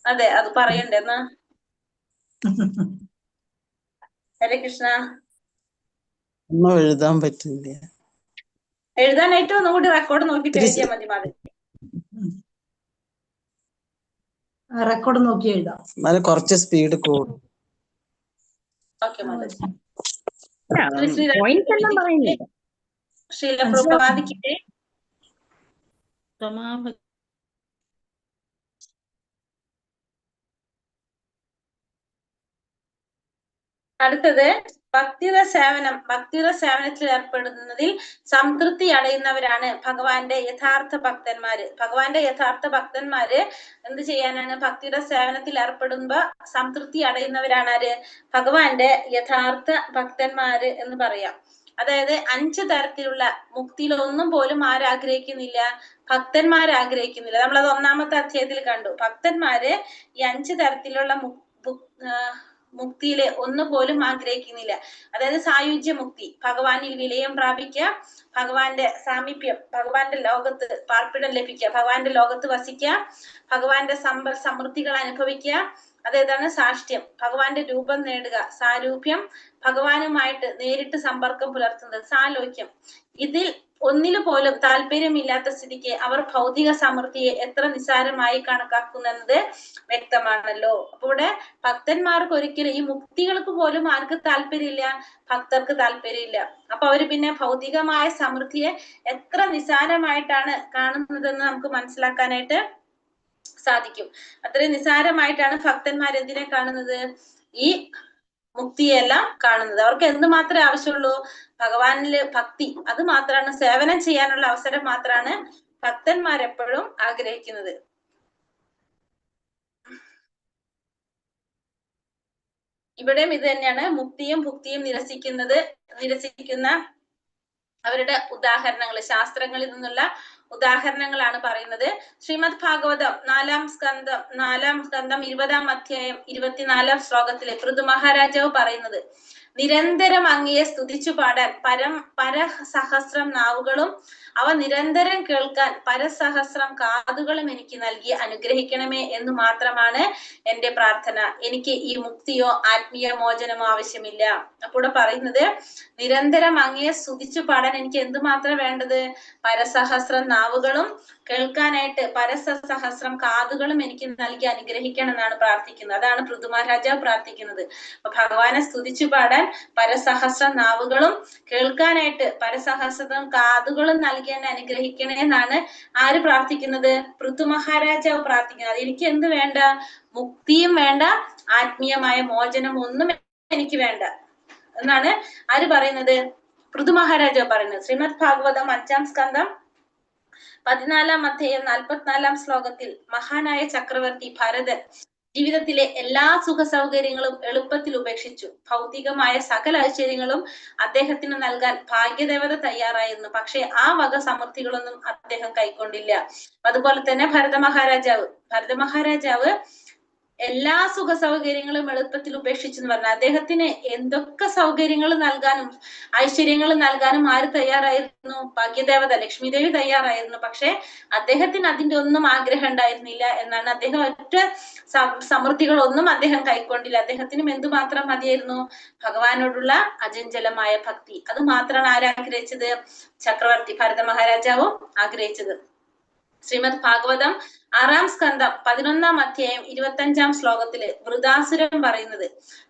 അതെ, അത് പറയണ്ടെന്നാ. ഹരേ കൃഷ്ണ. ഒന്നും എഴുതാൻ പറ്റില്ല. എഴുതാനായിട്ട് ഒന്നുകൂടി റെക്കോർഡ് നോക്കിട്ട് എഴുതിയാൽ മതി. റെക്കോർഡ് നോക്കി എഴുതാം. എന്നാലും കുറച്ച് സ്പീഡ് കൂടും. അടുത്തത് ഭക്തിയുടെ സേവനത്തിൽ ഏർപ്പെടുന്നതിൽ സംതൃപ്തി അടയുന്നവരാണ് ഭഗവാന്റെ യഥാർത്ഥ ഭക്തന്മാര്. ഭഗവാന്റെ യഥാർത്ഥ ഭക്തന്മാര് എന്ത് ചെയ്യാനാണ്? ഭക്തിയുടെ സേവനത്തിൽ ഏർപ്പെടുമ്പോ സംതൃപ്തി അടയുന്നവരാണ് ആര്? ഭഗവാന്റെ യഥാർത്ഥ ഭക്തന്മാര് എന്ന് പറയാം. അതായത് 5 തരത്തിലുള്ള മുക്തിയിൽ ഒന്നും പോലും ആരാഗ്രഹിക്കുന്നില്ല? ഭക്തന്മാരാഗ്രഹിക്കുന്നില്ല. നമ്മളത് 1ാമത്തെ അധ്യായത്തിൽ കണ്ടു. ഭക്തന്മാര് ഈ 5 തരത്തിലുള്ള മുക്തിയില് ഒന്നുപോലും ആഗ്രഹിക്കുന്നില്ല. അതായത് സായുജ്യ മുക്തി, ഭഗവാനിൽ വിലയം പ്രാപിക്കുക, ഭഗവാന്റെ സാമീപ്യം, ഭഗവാന്റെ ലോകത്ത് പാർപ്പിടം ലഭിക്കുക, ഭഗവാന്റെ ലോകത്ത് വസിക്കുക, ഭഗവാന്റെ സമൃദ്ധികൾ അനുഭവിക്കുക. അതേതാണ് സാഷ്ട്യം, ഭഗവാന്റെ രൂപം നേടുക. സാരൂപ്യം, ഭഗവാനുമായിട്ട് നേരിട്ട് സമ്പർക്കം പുലർത്തുന്നത്. സാലോക്യം, ഇതിൽ ഒന്നിനു പോലും താല്പര്യമില്ലാത്ത സ്ഥിതിക്ക് അവർ ഭൗതിക സമൃദ്ധിയെ എത്ര നിസ്സാരമായി കണക്കാക്കുന്നത് വ്യക്തമാണല്ലോ. അപ്പൊ ഇവിടെ ഭക്തന്മാർക്ക് ഒരിക്കലും ഈ മുക്തികൾക്ക് പോലും ആർക്ക് താല്പര്യമില്ല? ഭക്തർക്ക് താല്പര്യമില്ല. അപ്പൊ അവര് പിന്നെ ഭൗതികമായ സമൃദ്ധിയെ എത്ര നിസ്സാരമായിട്ടാണ് കാണുന്നതെന്ന് നമുക്ക് മനസ്സിലാക്കാനായിട്ട് സാധിക്കും. അത്രയും നിസ്സാരമായിട്ടാണ് ഭക്തന്മാർ എന്തിനെ കാണുന്നത്? ഈ മുക്തിയെല്ലാം കാണുന്നത്. അവർക്ക് എന്ത് മാത്രമേ ആവശ്യമുള്ളൂ? ഭഗവാനില് ഭക്തി, അത് മാത്രമാണ്, സേവനം ചെയ്യാനുള്ള അവസരം മാത്രമാണ് ഭക്തന്മാരെപ്പോഴും ആഗ്രഹിക്കുന്നത്. ഇവിടെയും ഇത് തന്നെയാണ്. മുക്തിയും ഭുക്തിയും നിരസിക്കുന്ന അവരുടെ ഉദാഹരണങ്ങൾ, ശാസ്ത്രങ്ങളിൽ നിന്നുള്ള ഉദാഹരണങ്ങളാണ് പറയുന്നത്. ശ്രീമദ് ഭാഗവതം 4ാം സ്കന്ധം 20ാം അധ്യായം 24ാം ശ്ലോകത്തിലെ പൃഥു മഹാരാജാവ് പറയുന്നത്, നിരന്തരം അങ്ങയെ സ്തുതിച്ചു പാടാൻ പരസഹസ്രം നാവുകളും അവ നിരന്തരം കേൾക്കാൻ പരസഹസ്രം കാതുകളും എനിക്ക് നൽകി അനുഗ്രഹിക്കണമേ എന്ന് മാത്രമാണ് എന്റെ പ്രാർത്ഥന. എനിക്ക് ഈ മുക്തിയോ ആത്മീയ മോചനമോ ആവശ്യമില്ല. അപ്പോൾ പറയുന്നത്, നിരന്തരം അങ്ങയെ സ്തുതിച്ചു പാടാൻ എനിക്ക് എന്തുമാത്രം വേണ്ടത്? പരസഹസ്രം നാവുകളും കേൾക്കാനായിട്ട് പരസഹസ്രം കാതുകളും എനിക്ക് നൽകി അനുഗ്രഹിക്കണം എന്നാണ് പ്രാർത്ഥിക്കുന്നത്. അതാണ് പൃഥു മഹാരാജാവ് പ്രാർത്ഥിക്കുന്നത്. അപ്പൊ ഭഗവാനെ സ്തുതിച്ചു പാടാൻ പരസഹസ്രം നാവുകളും കേൾക്കാനായിട്ട് പരസഹസ്രം കാതുകളും നൽകി എന്നെ അനുഗ്രഹിക്കണേ എന്നാണ് ആര് പ്രാർത്ഥിക്കുന്നത്? പൃഥു മഹാരാജാവ് പ്രാർത്ഥിക്കുന്നത്. എനിക്ക് എന്ത് വേണ്ട? മുക്തിയും വേണ്ട, ആത്മീയമായ മോചനം ഒന്നും എനിക്ക് വേണ്ട എന്നാണ് ആര് പറയുന്നത്? പൃഥു മഹാരാജാവ് പറയുന്നത്. ശ്രീമദ് ഭാഗവതം 5ാം സ്കന്ധം 14ാം അധ്യായം 44ാം ശ്ലോകത്തിൽ മഹാനായ ചക്രവർത്തി ഭരതൻ ജീവിതത്തിലെ എല്ലാ സുഖ സൗകര്യങ്ങളും എളുപ്പത്തിൽ ഉപേക്ഷിച്ചു. ഭൗതികമായ സകല ഐശ്വര്യങ്ങളും അദ്ദേഹത്തിന് നൽകാൻ ഭാഗ്യദേവത തയ്യാറായിരുന്നു. പക്ഷെ ആ വക സമൃദ്ധികളൊന്നും അദ്ദേഹം കൈക്കൊണ്ടില്ല. അതുപോലെ തന്നെ ഭരത മഹാരാജാവ് എല്ലാ സുഖ സൗകര്യങ്ങളും എളുപ്പത്തിൽ ഉപേക്ഷിച്ചു എന്ന് പറഞ്ഞാൽ അദ്ദേഹത്തിന് എന്തൊക്കെ സൗകര്യങ്ങൾ നൽകാനും ഐശ്വര്യങ്ങൾ നൽകാനും ആര് തയ്യാറായിരുന്നു? ഭാഗ്യദേവത ലക്ഷ്മി ദേവി തയ്യാറായിരുന്നു. പക്ഷെ അദ്ദേഹത്തിന് അതിന്റെ ഒന്നും ആഗ്രഹം ഉണ്ടായിരുന്നില്ല എന്നാണ്. അദ്ദേഹം ഒറ്റ സമൃദ്ധികളൊന്നും അദ്ദേഹം കൈക്കൊണ്ടില്ല. അദ്ദേഹത്തിനും എന്തുമാത്രം മതിയായിരുന്നു? ഭഗവാനോടുള്ള അചഞ്ചലമായ ഭക്തി. അത് മാത്രമാണ് ആരാഗ്രഹിച്ചത്? ചക്രവർത്തി ഭരത മഹാരാജാവും ആഗ്രഹിച്ചത്. ശ്രീമദ് ഭാഗവതം 6-ാം സ്കന്ധം 11-ാം അധ്യായം 25-ാം ശ്ലോകത്തില് വൃതാസുരൻ പറയുന്നത്,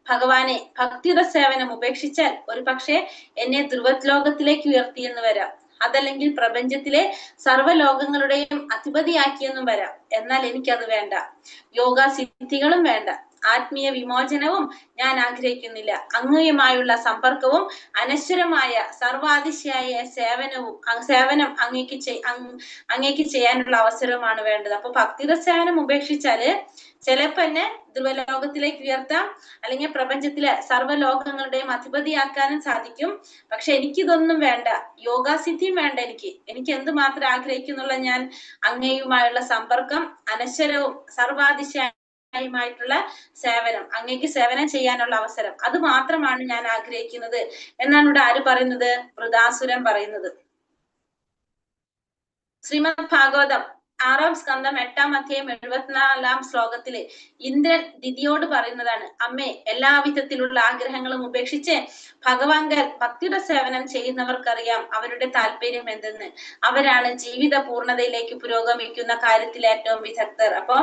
ഭഗവാനെ ഭക്തിയുടെ സേവനം ഉപേക്ഷിച്ചാൽ ഒരു പക്ഷേ എന്നെ ധ്രുവലോകത്തിലേക്ക് ഉയർത്തിയെന്ന് വരാം, അതല്ലെങ്കിൽ പ്രപഞ്ചത്തിലെ സർവ്വലോകങ്ങളുടെയും അധിപതിയാക്കിയെന്നും വരാം. എന്നാൽ എനിക്കത് വേണ്ട. യോഗസിദ്ധികളും വേണ്ട, ആത്മീയ വിമോചനവും ഞാൻ ആഗ്രഹിക്കുന്നില്ല. അങ്ങയുമായുള്ള സമ്പർക്കവും അനശ്വരമായ സർവാതിശയായ സേവനം അങ്ങേക്ക് ചെയ്യാനുള്ള അവസരവുമാണ് വേണ്ടത്. അപ്പൊ ഭക്തിയുടെ സേവനം ഉപേക്ഷിച്ചാല് ചിലപ്പോ എന്നെ ധ്രുവലോകത്തിലേക്ക് ഉയർത്താം, അല്ലെങ്കിൽ പ്രപഞ്ചത്തിലെ സർവ്വലോകങ്ങളുടെയും അധിപതിയാക്കാനും സാധിക്കും. പക്ഷെ എനിക്കിതൊന്നും വേണ്ട, യോഗാസിദ്ധിയും വേണ്ട. എനിക്ക് എന്തുമാത്രം ആഗ്രഹിക്കുന്നുള്ള ഞാൻ അങ്ങയുമായുള്ള സമ്പർക്കം, അനശ്വരവും സർവാതിശയമായിട്ടുള്ള സേവനം, അങ്ങേക്ക് സേവനം ചെയ്യാനുള്ള അവസരം, അത് മാത്രമാണ് ഞാൻ ആഗ്രഹിക്കുന്നത് എന്നാണ് ഇവിടെ ആര് പറയുന്നത്? വൃതാസുരൻ പറയുന്നത്. ശ്രീമദ് ഭാഗവതം 6-ാം സ്കന്ധം 8-ാം അധ്യായം 74-ാം ശ്ലോകത്തില് ഇന്ദ്രൻ ദിതിയോട് പറയുന്നതാണ്, അമ്മേ എല്ലാ വിധത്തിലുള്ള ആഗ്രഹങ്ങളും ഉപേക്ഷിച്ച് ഭഗവാങ്കൽ ഭക്തിയുടെ സേവനം ചെയ്യുന്നവർക്കറിയാം അവരുടെ താല്പര്യം എന്തെന്ന്. അവരാണ് ജീവിത പൂർണ്ണതയിലേക്ക് പുരോഗമിക്കുന്ന കാര്യത്തിൽ ഏറ്റവും വിദഗ്ധർ. അപ്പൊ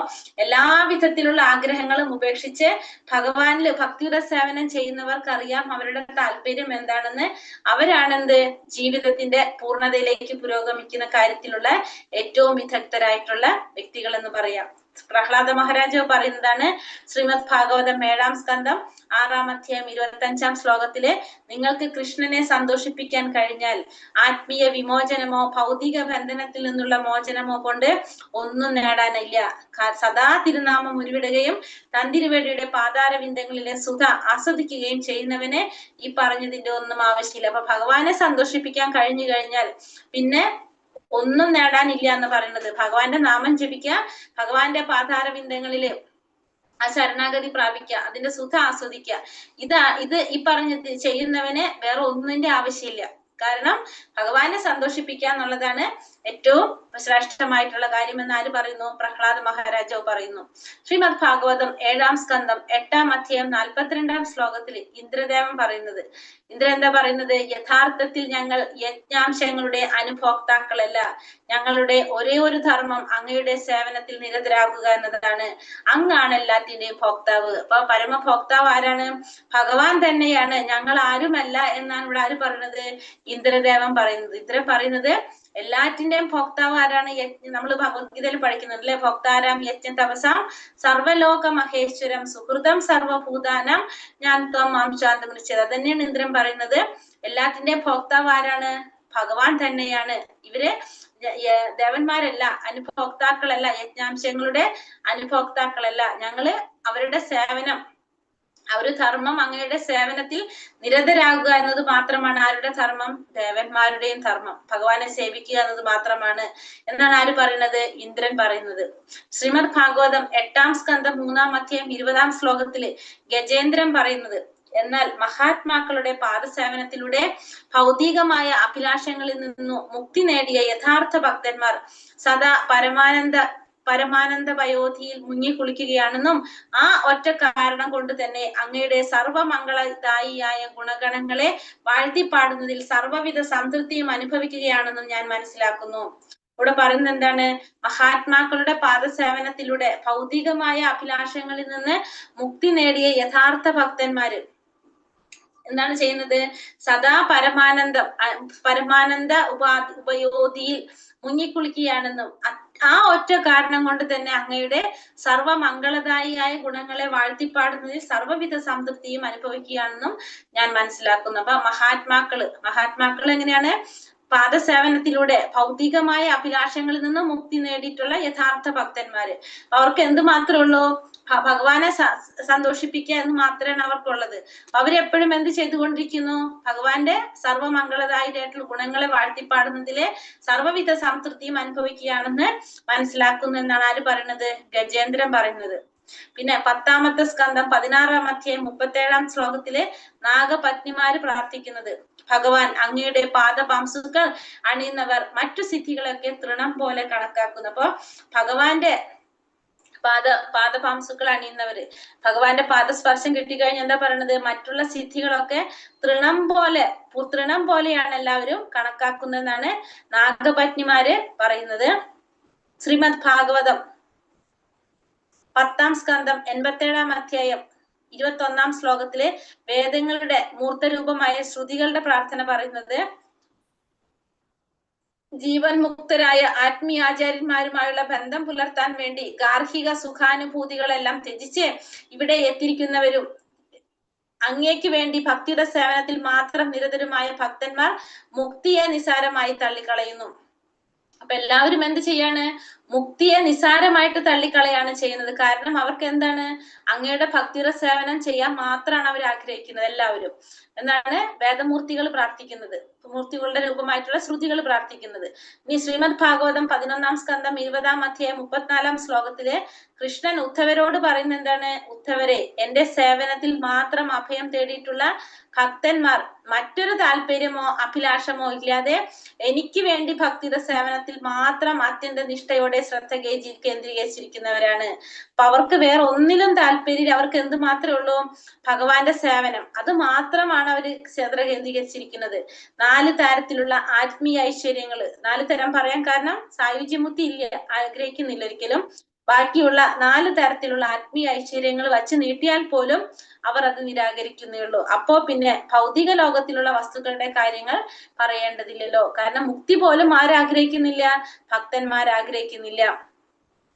എല്ലാ വിധത്തിലുള്ള ആഗ്രഹങ്ങളും ഉപേക്ഷിച്ച് ഭഗവാനില് ഭക്തിയുടെ സേവനം ചെയ്യുന്നവർക്കറിയാം അവരുടെ താല്പര്യം എന്താണെന്ന്. അവരാണെന്ത്? ജീവിതത്തിന്റെ പൂർണ്ണതയിലേക്ക് പുരോഗമിക്കുന്ന കാര്യത്തിലുള്ള ഏറ്റവും വിദഗ്ധരായിട്ടുള്ള വ്യക്തികൾ എന്ന് പറയാം. പ്രഹ്ലാദ മഹാരാജാവ് പറയുന്നതാണ് ശ്രീമദ് ഭാഗവതം 7-ാം സ്കന്ധം 6-ാം അധ്യായം 25-ാം ശ്ലോകത്തില്, നിങ്ങൾക്ക് കൃഷ്ണനെ സന്തോഷിപ്പിക്കാൻ കഴിഞ്ഞാൽ ആത്മീയ വിമോചനമോ ഭൗതിക ബന്ധനത്തിൽ നിന്നുള്ള മോചനമോ കൊണ്ട് ഒന്നും നേടാനില്ല. സദാ തിരുനാമം ഉരുവിടുകയും തന്തിരുവടിയുടെ പാതാരവിന്ദങ്ങളിലെ സുധ ആസ്വദിക്കുകയും ചെയ്യുന്നവന് ഈ പറഞ്ഞതിന്റെ ഒന്നും ആവശ്യമില്ല. അപ്പൊ ഭഗവാനെ സന്തോഷിപ്പിക്കാൻ കഴിഞ്ഞു കഴിഞ്ഞാൽ പിന്നെ ഒന്നും നേടാനില്ല എന്ന് പറയുന്നത്. ഭഗവാന്റെ നാമം ജപിക്കുക, ഭഗവാന്റെ പാതാരവിന്ദങ്ങളില് ആ ശരണാഗതി പ്രാപിക്കുക, അതിന്റെ സുഖ ആസ്വദിക്കുക. ഇത് ഈ പറഞ്ഞത് ചെയ്യുന്നവന് വേറെ ഒന്നിന്റെ ആവശ്യമില്ല. കാരണം ഭഗവാനെ സന്തോഷിപ്പിക്കുക എന്നുള്ളതാണ് ഏറ്റവും ശ്രേഷ്ഠമായിട്ടുള്ള കാര്യം എന്ന് ആര് പറയുന്നു? പ്രഹ്ലാദ മഹാരാജാവ് പറയുന്നു. ശ്രീമദ് ഭാഗവതം 7-ാം സ്കന്ധം 8-ാം അധ്യായം 42-ാം ശ്ലോകത്തിൽ ഇന്ദ്രദേവൻ പറയുന്നത്, ഇന്ദ്രൻ എന്താ പറയുന്നത്? യഥാർത്ഥത്തിൽ ഞങ്ങൾ യജ്ഞാംശങ്ങളുടെ അനുഭോക്താക്കളല്ല. ഞങ്ങളുടെ ഒരേ ഒരു ധർമ്മം അങ്ങയുടെ സേവനത്തിൽ നിരതരാകുക എന്നതാണ്. അങ്ങാണ് എല്ലാത്തിന്റെയും ഭോക്താവ്. അപ്പൊ പരമഭോക്താവ് ആരാണ്? ഭഗവാൻ തന്നെയാണ്. ഞങ്ങൾ ആരുമല്ല എന്നാണ് ഇവിടെ ആര് പറയുന്നത്? ഇന്ദ്രദേവൻ പറയുന്നത്. ഇന്ദ്രൻ പറയുന്നത് എല്ലാറ്റിന്റെയും ഭോക്താവ് ആരാണ്? നമ്മൾ ഭഗവത്ഗീതയിൽ പഠിക്കുന്നുണ്ട് അല്ലെ? ഭോക്താരാം യജ്ഞ തപസാം സർവലോക മഹേശ്വരം സുഹൃതം സർവഭൂതാനം ഞാൻ ത്വം മാം ശാന്തം വിളിച്ചത്. അത് തന്നെയാണ് ഇന്ദ്രൻ പറയുന്നത്. എല്ലാറ്റിന്റെയും ഭോക്താവ് ആരാണ്? ഭഗവാൻ തന്നെയാണ്. ഇവര് ദേവന്മാരല്ല, അനുഭോക്താക്കളല്ല, യജ്ഞാംശങ്ങളുടെ അനുഭോക്താക്കളല്ല. ഞങ്ങള് അവരുടെ സേവനം, ഒരു ധർമ്മം അങ്ങയുടെ സേവനത്തിൽ നിരതരാകുക എന്നത് മാത്രമാണ് ആരുടെ ധർമ്മം? ദേവന്മാരുടെയും ധർമ്മം. ഭഗവാനെ സേവിക്കുക എന്നത് മാത്രമാണ് എന്നാണ് ആര് പറയുന്നത്? ഇന്ദ്രൻ പറയുന്നത്. ശ്രീമദ് ഭാഗവതം 8-ാം സ്കന്ധം 3-ാം അധ്യായം 20-ാം ശ്ലോകത്തില് ഗജേന്ദ്രൻ പറയുന്നത്, എന്നാൽ മഹാത്മാക്കളുടെ പാദസേവനത്തിലൂടെ ഭൗതികമായ അഭിലാഷങ്ങളിൽ നിന്നു മുക്തി നേടിയ യഥാർത്ഥ ഭക്തന്മാർ സദാ പരമാനന്ദ പയോധിയിൽ മുങ്ങിക്കുളിക്കുകയാണെന്നും ആ ഒറ്റ കാരണം കൊണ്ട് തന്നെ അങ്ങയുടെ സർവമംഗളദായിയായ ഗുണഗണങ്ങളെ വാഴ്ത്തിപ്പാടുന്നതിൽ സർവ്വവിധ സംതൃപ്തിയും അനുഭവിക്കുകയാണെന്നും ഞാൻ മനസ്സിലാക്കുന്നു. ഇവിടെ പറയുന്നത് എന്താണ്? മഹാത്മാക്കളുടെ പാദസേവനത്തിലൂടെ ഭൗതികമായ അഭിലാഷങ്ങളിൽ നിന്ന് മുക്തി നേടിയ യഥാർത്ഥ ഭക്തന്മാര് എന്താണ് ചെയ്യുന്നത്? സദാ പരമാനന്ദ ഉപയോധിയിൽ മുങ്ങിക്കുളിക്കുകയാണെന്നും ആ ഒറ്റ കാരണം കൊണ്ട് തന്നെ അങ്ങയുടെ സർവമംഗളദായിയായ ഗുണങ്ങളെ വാഴ്ത്തിപ്പാടുന്നതിൽ സർവ്വവിധ സംതൃപ്തിയും അനുഭവിക്കുകയാണെന്നും ഞാൻ മനസ്സിലാക്കുന്നു. അപ്പൊ മഹാത്മാക്കൾ എങ്ങനെയാണ്? പാദസേവനത്തിലൂടെ ഭൗതികമായ അഭിലാഷങ്ങളിൽ നിന്നും മുക്തി നേടിയിട്ടുള്ള യഥാർത്ഥ ഭക്തന്മാര്. അവർക്ക് എന്ത് മാത്രമേ ഉള്ളൂ? ഭഗവാനെ സന്തോഷിപ്പിക്കുക എന്ന് മാത്രമാണ് അവർക്കുള്ളത്. അവരെപ്പോഴും എന്ത് ചെയ്തുകൊണ്ടിരിക്കുന്നു? ഭഗവാന്റെ സർവമംഗളദായിട്ടുള്ള ഗുണങ്ങളെ വാഴ്ത്തിപ്പാടുന്നതിലെ സർവ്വവിധ സംതൃപ്തിയും അനുഭവിക്കുകയാണെന്ന് മനസ്സിലാക്കുന്നു എന്നാണ് ആര് പറയുന്നത്? ഗജേന്ദ്രൻ പറയുന്നത്. പിന്നെ 10ാമത്തെ സ്കന്ധം 16-ാം അധ്യായം 37-ാം ശ്ലോകത്തില് നാഗപത്നിമാര് പ്രാർത്ഥിക്കുന്നത്, ഭഗവാൻ അങ്ങയുടെ പാദപാംസുകൾ അണിയുന്നവർ മറ്റു സിദ്ധികളൊക്കെ തൃണം പോലെ കണക്കാക്കുന്നു. അപ്പൊ ഭഗവാന്റെ പാദപാംസുകൾ അണിയുന്നവര്, ഭഗവാന്റെ പാദസ്പർശം കിട്ടിക്കഴിഞ്ഞാൽ എന്താ പറയണത്, മറ്റുള്ള സിദ്ധികളൊക്കെ തൃണം പോലെയാണ് എല്ലാവരും കണക്കാക്കുന്നതെന്നാണ് നാഗപത്നിമാര് പറയുന്നത്. ശ്രീമദ് ഭാഗവതം 10ാം സ്കന്ധം 87-ാം അധ്യായം 21-ാം ശ്ലോകത്തില് വേദങ്ങളുടെ മൂർത്തരൂപമായ ശ്രുതികളുടെ പ്രാർത്ഥന പറയുന്നത്, ജീവൻ മുക്തരായ ആത്മീയാചാര്യന്മാരുമായുള്ള ബന്ധം പുലർത്താൻ വേണ്ടി ഗാർഹിക സുഖാനുഭൂതികളെല്ലാം ത്യജിച്ച് ഇവിടെ എത്തിയിരിക്കുന്നവരും അങ്ങേക്ക് വേണ്ടി ഭക്തിയുടെ സേവനത്തിൽ മാത്രം നിരതരുമായ ഭക്തന്മാർ മുക്തിയെ നിസാരമായി തള്ളിക്കളയുന്നു. അപ്പൊ എല്ലാവരും എന്ത് ചെയ്യാണ്, മുക്തിയെ നിസാരമായിട്ട് തള്ളിക്കളയാണ് ചെയ്യുന്നത്. കാരണം അവർക്ക് എന്താണ്, അങ്ങയുടെ ഭക്തിയുടെ സേവനം ചെയ്യാൻ മാത്രമാണ് അവർ ആഗ്രഹിക്കുന്നത് എല്ലാവരും എന്നാണ് വേദമൂർത്തികൾ പ്രാർത്ഥിക്കുന്നത്, മൂർത്തികളുടെ രൂപമായിട്ടുള്ള ശ്രുതികൾ പ്രാർത്ഥിക്കുന്നത്. ഇനി ശ്രീമദ് ഭാഗവതം 11-ാം സ്കന്ധം 20-ാം അധ്യായം 34-ാം ശ്ലോകത്തില് കൃഷ്ണൻ ഉദ്ധവരോട് പറയുന്നത് എന്താണ്, ഉദ്ധവരെ, എന്റെ സേവനത്തിൽ മാത്രം അഭയം തേടിയിട്ടുള്ള ഭക്തന്മാർ മറ്റൊരു താല്പര്യമോ അഭിലാഷമോ ഇല്ലാതെ എനിക്ക് വേണ്ടി ഭക്തിയുടെ സേവനത്തിൽ മാത്രം അത്യന്ത നിഷ്ഠയോടെ ശ്രദ്ധ കേന്ദ്രീകരിച്ചിരിക്കുന്നവരാണ്. അപ്പൊ അവർക്ക് വേറെ ഒന്നിലും താല്പര്യം, അവർക്ക് എന്ത് മാത്രമേ ഉള്ളൂ, ഭഗവാന്റെ സേവനം, അത് മാത്രമാണ് അവര് ശ്രദ്ധ കേന്ദ്രീകരിച്ചിരിക്കുന്നത്. 4 തരത്തിലുള്ള ആത്മീയ ഐശ്വര്യങ്ങള്, 4 തരം പറയാൻ കാരണം സായുജ്യമുക്തി ഇല്ല, ആഗ്രഹിക്കുന്നില്ല ഒരിക്കലും. ബാക്കിയുള്ള 4 തരത്തിലുള്ള ആത്മീയ ഐശ്വര്യങ്ങൾ വച്ച് നീട്ടിയാൽ പോലും അവർ അത് നിരാകരിക്കുന്നേ ഉള്ളൂ. അപ്പോ പിന്നെ ഭൗതിക ലോകത്തിലുള്ള വസ്തുക്കളുടെ കാര്യങ്ങൾ പറയേണ്ടതില്ലല്ലോ. കാരണം മുക്തി പോലും ആരാഗ്രഹിക്കുന്നില്ല, ഭക്തന്മാരാഗ്രഹിക്കുന്നില്ല.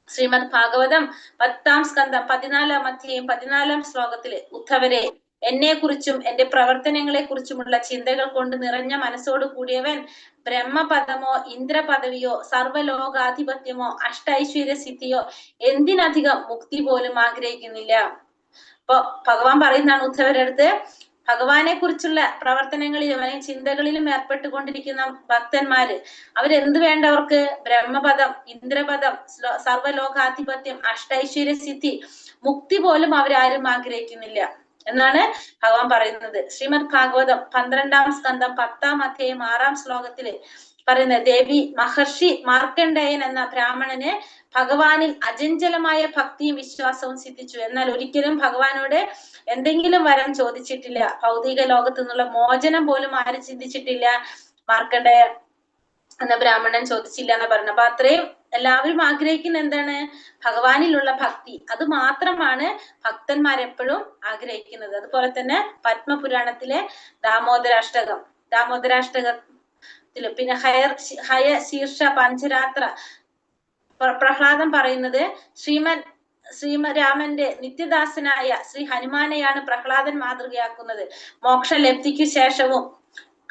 ശ്രീമദ് ഭാഗവതം 10ാം സ്കന്ധം 14-ാം അധ്യായം 14-ാം ശ്ലോകത്തില് ഉദ്ധവരെ, എന്നെ കുറിച്ചും എന്റെ പ്രവർത്തനങ്ങളെ കുറിച്ചുമുള്ള ചിന്തകൾ കൊണ്ട് നിറഞ്ഞ മനസ്സോട് കൂടിയവൻ ബ്രഹ്മപദമോ ഇന്ദ്രപദവിയോ സർവലോകാധിപത്യമോ അഷ്ടൈശ്വര്യ സിദ്ധിയോ എന്തിനധികം മുക്തി പോലും ആഗ്രഹിക്കുന്നില്ല. അപ്പൊ ഭഗവാൻ പറയുന്നതാണ് ഉദ്ധവരുടെ അടുത്ത്, ഭഗവാനെ കുറിച്ചുള്ള പ്രവർത്തനങ്ങളിലും അല്ലെങ്കിൽ ചിന്തകളിലും ഏർപ്പെട്ടുകൊണ്ടിരിക്കുന്ന ഭക്തന്മാര് അവരെന്ത് വേണ്ടവർക്ക്, ബ്രഹ്മപദം, ഇന്ദ്രപദം, സർവലോകാധിപത്യം, അഷ്ടൈശ്വര്യ സിദ്ധി, മുക്തി പോലും അവരാരും ആഗ്രഹിക്കുന്നില്ല എന്നാണ് ഭഗവാൻ പറയുന്നത്. ശ്രീമദ് ഭാഗവതം 12-ാം സ്കന്ധം 10-ാം അധ്യായം 6-ാം ശ്ലോകത്തില് പറയുന്നത്, ദേവി മഹർഷി മാർക്കണ്ഡേയൻ എന്ന ബ്രാഹ്മണന് ഭഗവാനിൽ അചഞ്ചലമായ ഭക്തിയും വിശ്വാസവും സിദ്ധിച്ചു. എന്നാൽ ഒരിക്കലും ഭഗവാനോട് എന്തെങ്കിലും വരം ചോദിച്ചിട്ടില്ല, ഭൗതിക ലോകത്തു നിന്നുള്ള മോചനം പോലും ആരും ചിന്തിച്ചിട്ടില്ല, മാർക്കണ്ഡേയ എന്ന ബ്രാഹ്മണൻ ചോദിച്ചില്ല എന്ന് പറഞ്ഞു. അപ്പൊ അത്രയും എല്ലാവരും ആഗ്രഹിക്കുന്ന എന്താണ്, ഭഗവാനിലുള്ള ഭക്തി, അത് മാത്രമാണ് ഭക്തന്മാരെപ്പോഴും ആഗ്രഹിക്കുന്നത്. അതുപോലെ തന്നെ പത്മപുരാണത്തിലെ ദാമോദരാഷ്ടകത്തില് പിന്നെ ഹയ ശീർഷ പഞ്ചരാത്ര പ്രഹ്ലാദൻ പറയുന്നത്, ശ്രീരാമന്റെ നിത്യദാസനായ ശ്രീ ഹനുമാനെയാണ് പ്രഹ്ലാദൻ മാതൃകയാക്കുന്നത്. മോക്ഷലബ്ധിക്കു ശേഷവും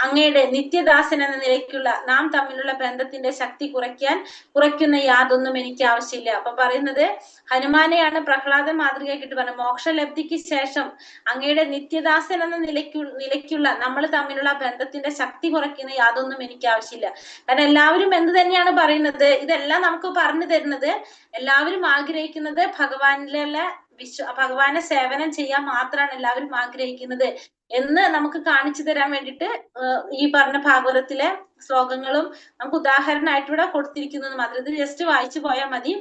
അങ്ങയുടെ നിത്യദാസൻ എന്ന നിലയ്ക്കുള്ള നാം തമ്മിലുള്ള ബന്ധത്തിന്റെ ശക്തി കുറയ്ക്കുന്ന യാതൊന്നും എനിക്ക് ആവശ്യമില്ല. അപ്പൊ പറയുന്നത് ഹനുമാനെയാണ് പ്രഹ്ലാദൻ മാതൃകയാക്കിയിട്ട് പറഞ്ഞത്, മോക്ഷലബ്ധിക്ക് ശേഷം അങ്ങയുടെ നിത്യദാസൻ എന്ന നിലയ്ക്കുള്ള നമ്മൾ തമ്മിലുള്ള ബന്ധത്തിന്റെ ശക്തി കുറയ്ക്കുന്ന യാതൊന്നും എനിക്ക് ആവശ്യമില്ല. കാരണം എല്ലാവരും എന്ത് തന്നെയാണ് പറയുന്നത്, ഇതെല്ലാം നമുക്ക് പറഞ്ഞു തരുന്നത്, എല്ലാവരും ആഗ്രഹിക്കുന്നത് ഭഗവാനെ സേവനം ചെയ്യാൻ മാത്രമാണ് എല്ലാവരും ആഗ്രഹിക്കുന്നത് എന്ന് നമുക്ക് കാണിച്ചു തരാൻ വേണ്ടിയിട്ട് ഈ പറഞ്ഞ ഭാഗവതത്തിലെ ശ്ലോകങ്ങളും നമുക്ക് ഉദാഹരണമായിട്ട് ഇവിടെ കൊടുത്തിരിക്കുന്നത് മാത്രം. ഇത് ജസ്റ്റ് വായിച്ചു പോയാൽ മതി.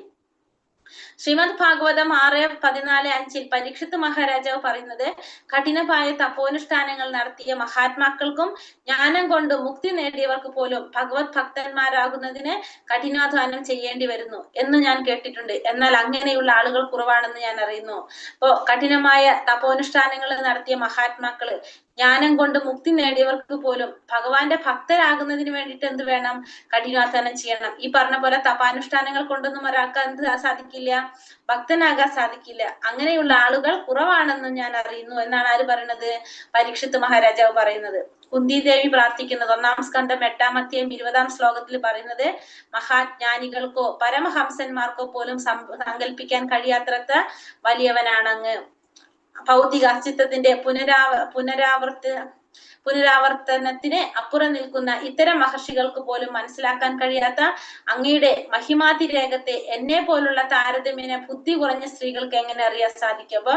ശ്രീമദ് ഭാഗവതം 6:14-5 പരീക്ഷിത് മഹാരാജാവ് പറയുന്നത്, കഠിനമായ തപോനുഷ്ഠാനങ്ങൾ നടത്തിയ മഹാത്മാക്കൾക്കും ജ്ഞാനം കൊണ്ട് മുക്തി നേടിയവർക്ക് പോലും ഭഗവത് ഭക്തന്മാരാകുന്നതിന് കഠിനാധ്വാനം ചെയ്യേണ്ടി വരുന്നു എന്ന് ഞാൻ കേട്ടിട്ടുണ്ട്. എന്നാൽ അങ്ങനെയുള്ള ആളുകൾ കുറവാണെന്ന് ഞാൻ അറിയുന്നു. അപ്പോ കഠിനമായ തപോനുഷ്ഠാനങ്ങൾ നടത്തിയ മഹാത്മാക്കള്, ജ്ഞാനം കൊണ്ട് മുക്തി നേടിയവർക്ക് പോലും ഭഗവാന്റെ ഭക്തരാകുന്നതിന് വേണ്ടിയിട്ട് എന്ത് വേണം, കഠിനാധ്വാനം ചെയ്യണം. ഈ പറഞ്ഞ പോലെ തപാനുഷ്ഠാനങ്ങൾ കൊണ്ടൊന്നും ഒരാൾക്ക് എന്ത് സാധിക്കില്ല, ഭക്തനാകാൻ സാധിക്കില്ല. അങ്ങനെയുള്ള ആളുകൾ കുറവാണെന്ന് ഞാൻ അറിയുന്നു എന്നാണ് ആര് പറയുന്നത്, പരീക്ഷിത് മഹാരാജാവ് പറയുന്നത്. കുന്തിദേവി പ്രാർത്ഥിക്കുന്നത് 1-ാം സ്കന്ധം 8-ാം അധ്യായം 20-ാം ശ്ലോകത്തിൽ പറയുന്നത്, മഹാജ്ഞാനികൾക്കോ പരമഹംസന്മാർക്കോ പോലും സങ്കല്പിക്കാൻ കഴിയാത്തത്ര വലിയവനാണങ്ങ്. ഭൗതിക അസ്തിത്വത്തിന്റെ പുനരാവർത്തനത്തിന് അപ്പുറം നിൽക്കുന്ന ഇത്തരം മഹർഷികൾക്ക് പോലും മനസ്സിലാക്കാൻ കഴിയാത്ത അങ്ങയുടെ മഹിമാതിരേകത്തെ എന്നെ പോലുള്ള താരതമ്യേന ബുദ്ധി കുറഞ്ഞ സ്ത്രീകൾക്ക് എങ്ങനെ അറിയാൻ സാധിക്കും? അപ്പൊ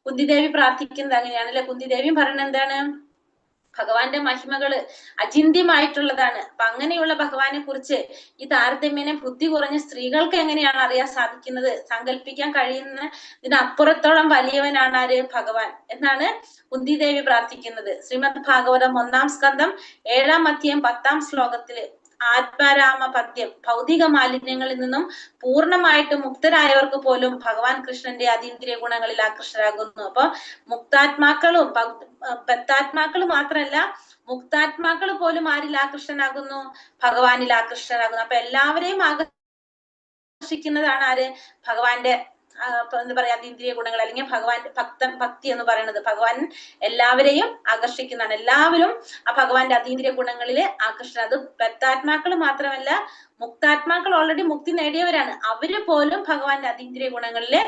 കുന്തിദേവി പ്രാർത്ഥിക്കുന്നത് അങ്ങനെയാണ് അല്ലെ. കുന്തിദേവിയും പറയുന്നത് എന്താണ്? ഭഗവാന്റെ മഹിമകള് അചിന്ത്യമായിട്ടുള്ളതാണ്. അപ്പൊ അങ്ങനെയുള്ള ഭഗവാനെ കുറിച്ച് ഈ താരതമ്യേന ബുദ്ധി കുറഞ്ഞ സ്ത്രീകൾക്ക് എങ്ങനെയാണ് അറിയാൻ സാധിക്കുന്നത്? സങ്കല്പിക്കാൻ കഴിയുന്ന ഇതിനപ്പുറത്തോളം വലിയവനാണ് ആര്? ഭഗവാൻ എന്നാണ് കുന്തിദേവി പ്രാർത്ഥിക്കുന്നത്. ശ്രീമദ് ഭാഗവതം 1-ാം സ്കന്ധം 7-ാം അധ്യായം 10-ാം ശ്ലോകത്തില് ആത്മാരാമ പദ്യം ഭൗതിക മാലിന്യങ്ങളിൽ നിന്നും പൂർണ്ണമായിട്ട് മുക്തരായവർക്ക് പോലും ഭഗവാൻ കൃഷ്ണന്റെ അതീന്ദ്രിയ ഗുണങ്ങളിൽ ആകൃഷ്ടരാകുന്നു. അപ്പൊ മുക്താത്മാക്കളും ബദ്ധാത്മാക്കൾ മാത്രമല്ല, മുക്താത്മാക്കൾ പോലും ആരിൽ ആകൃഷ്ടനാകുന്നു? ഭഗവാനിൽ ആകൃഷ്ടനാകുന്നു. അപ്പൊ എല്ലാവരെയും ആകർഷിക്കുന്നതാണ് ആര്? ഭഗവാന്റെ എന്താ പറയാ അതീന്ദ്രിയ ഗുണങ്ങൾ, അല്ലെങ്കിൽ ഭഗവാന്റെ ഭക്തി എന്ന് പറയുന്നത്. ഭഗവാൻ എല്ലാവരെയും ആകർഷിക്കുന്നതാണ്. എല്ലാവരും ആ ഭഗവാന്റെ അതീന്ദ്രിയ ഗുണങ്ങളില് ആകർഷണം. അത് ബദ്ധാത്മാക്കൾ മാത്രമല്ല, മുക്താത്മാക്കൾ ഓൾറെഡി മുക്തി നേടിയവരാണ്. അവര് പോലും ഭഗവാന്റെ അതീന്ദ്രിയ ഗുണങ്ങളില്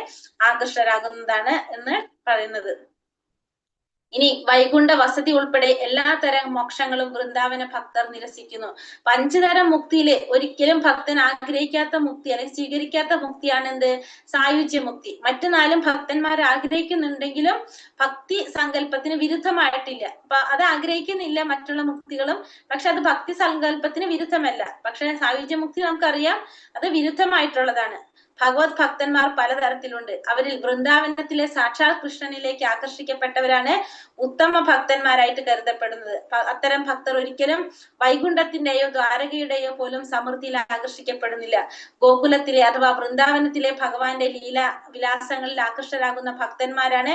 ആകർഷരാകുന്നതാണ് എന്ന് പറയുന്നത്. ഇനി വൈകുണ്ഠ വസതി ഉൾപ്പെടെ എല്ലാ തരം മോക്ഷങ്ങളും വൃന്ദാവന ഭക്തർ നിരസിക്കുന്നു. 5 തരം മുക്തിയില് ഒരിക്കലും ഭക്തൻ ആഗ്രഹിക്കാത്ത മുക്തി അല്ലെങ്കിൽ സ്വീകരിക്കാത്ത മുക്തിയാണ് എന്ത്? സായുജ്യ മുക്തി. മറ്റു 4 ഭക്തന്മാർ ആഗ്രഹിക്കുന്നുണ്ടെങ്കിലും ഭക്തി സങ്കല്പത്തിന് വിരുദ്ധമായിട്ടില്ല. അപ്പൊ അത് ആഗ്രഹിക്കുന്നില്ല മറ്റുള്ള മുക്തികളും, പക്ഷെ അത് ഭക്തി സങ്കല്പത്തിന് വിരുദ്ധമല്ല. പക്ഷെ സായുജ്യ മുക്തി നമുക്കറിയാം അത് വിരുദ്ധമായിട്ടുള്ളതാണ്. ഭഗവത് ഭക്തന്മാർ പലതരത്തിലുണ്ട്. അവരിൽ വൃന്ദാവനത്തിലെ സാക്ഷാൽ കൃഷ്ണനിലേക്ക് ആകർഷിക്കപ്പെട്ടവരാണ് ഉത്തമ ഭക്തന്മാരായിട്ട് കരുതപ്പെടുന്നത്. അത്തരം ഭക്തർ ഒരിക്കലും വൈകുണ്ഠത്തിന്റെയോ ദ്വാരകയുടെയോ പോലും സമൃദ്ധിയിൽ ആകർഷിക്കപ്പെടുന്നില്ല. ഗോകുലത്തിലെ അഥവാ വൃന്ദാവനത്തിലെ ഭഗവാന്റെ ലീല വിലാസങ്ങളിൽ ആകർഷരാകുന്ന ഭക്തന്മാരാണ്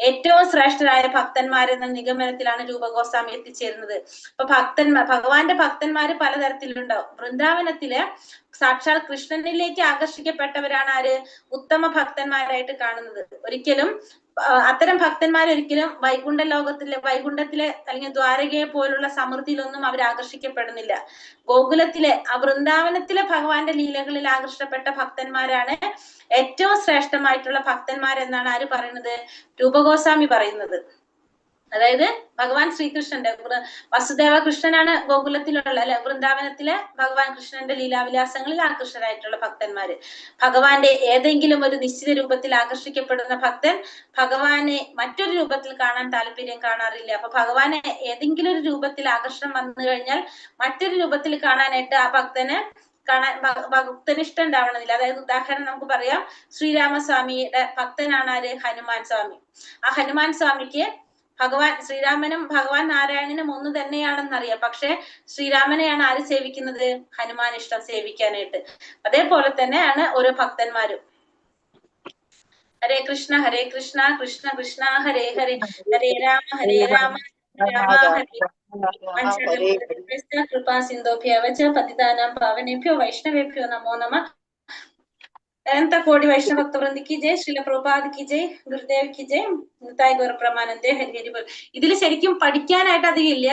ഏറ്റവും ശ്രേഷ്ഠരായ ഭക്തന്മാരെന്ന നിഗമനത്തിലാണ് രൂപഗോസ്വാമി എത്തിച്ചേരുന്നത്. അപ്പൊ ഭഗവാന്റെ ഭക്തന്മാര് പലതരത്തിലുണ്ടാവും. വൃന്ദാവനത്തിലെ സാക്ഷാൽ കൃഷ്ണനിലേക്ക് ആകർഷിക്കപ്പെട്ടവരാണ് ആര്? ഉത്തമ ഭക്തന്മാരായിട്ട് കാണുന്നത്. ഒരിക്കലും അത്തരം ഭക്തന്മാർ ഒരിക്കലും വൈകുണ്ഠത്തിലെ അല്ലെങ്കിൽ ദ്വാരകയെ പോലുള്ള സമൃദ്ധിയിലൊന്നും അവർ ആകർഷിക്കപ്പെടുന്നില്ല. ഗോകുലത്തിലെ ആ വൃന്ദാവനത്തിലെ ഭഗവാന്റെ ലീലകളിൽ ആകർഷപ്പെട്ട ഭക്തന്മാരാണ് ഏറ്റവും ശ്രേഷ്ഠമായിട്ടുള്ള ഭക്തന്മാരെന്നാണ് ആര് പറയുന്നത്? രൂപഗോസ്വാമി പറയുന്നത്. അതായത് ഭഗവാൻ ശ്രീകൃഷ്ണന്റെ വസുദേവ കൃഷ്ണനാണ് ഗോകുലത്തിലുള്ള അല്ലെ വൃന്ദാവനത്തിലെ ഭഗവാൻ കൃഷ്ണന്റെ ലീലാവിലാസങ്ങളിൽ ആകർഷരായിട്ടുള്ള ഭക്തന്മാര്. ഭഗവാന്റെ ഏതെങ്കിലും ഒരു നിശ്ചിത രൂപത്തിൽ ആകർഷിക്കപ്പെടുന്ന ഭക്തൻ ഭഗവാനെ മറ്റൊരു രൂപത്തിൽ കാണാൻ താല്പര്യം കാണാറില്ല. അപ്പൊ ഭഗവാനെ ഏതെങ്കിലും ഒരു രൂപത്തിൽ ആകർഷണം വന്നു കഴിഞ്ഞാൽ മറ്റൊരു രൂപത്തിൽ കാണാനായിട്ട് ആ ഭക്തനിഷ്ഠം ഉണ്ടാവണമെന്നില്ല. അതായത് ഉദാഹരണം നമുക്ക് പറയാം, ശ്രീരാമസ്വാമിയുടെ ഭക്തനാണ് ആര്? ഹനുമാൻ സ്വാമി. ആ ഹനുമാൻ സ്വാമിക്ക് ശ്രീരാമനും ഭഗവാൻ നാരായണനും ഒന്ന് തന്നെയാണെന്നറിയാം. പക്ഷെ ശ്രീരാമനെയാണ് ആര് സേവിക്കുന്നത്? ഹനുമാൻ ഇഷ്ടം സേവിക്കാനായിട്ട്. അതേപോലെ തന്നെയാണ് ഓരോ ഭക്തന്മാരും. ഹരേ കൃഷ്ണ കൃഷ്ണ കൃഷ്ണ ഹരേ ഹരേ, ഹരേ രാമ രാമ ഹരേ കൃപാ സിന്ധോഭ്യോ പതിതാനാം പാവനേഭ്യോ വൈഷ്ണവേഭ്യോ നമോ നമഃ. अनंत कोटि वैष्णव भक्त वृंद की जय, श्रील प्रभुपाद की जय, गुरुदेव की जय, निताय गौर प्रमानंदे हरि हरि बोल. ഇതിൽ ശരിക്കും പഠിക്കാനായിട്ട് അധികം ഇല്ല.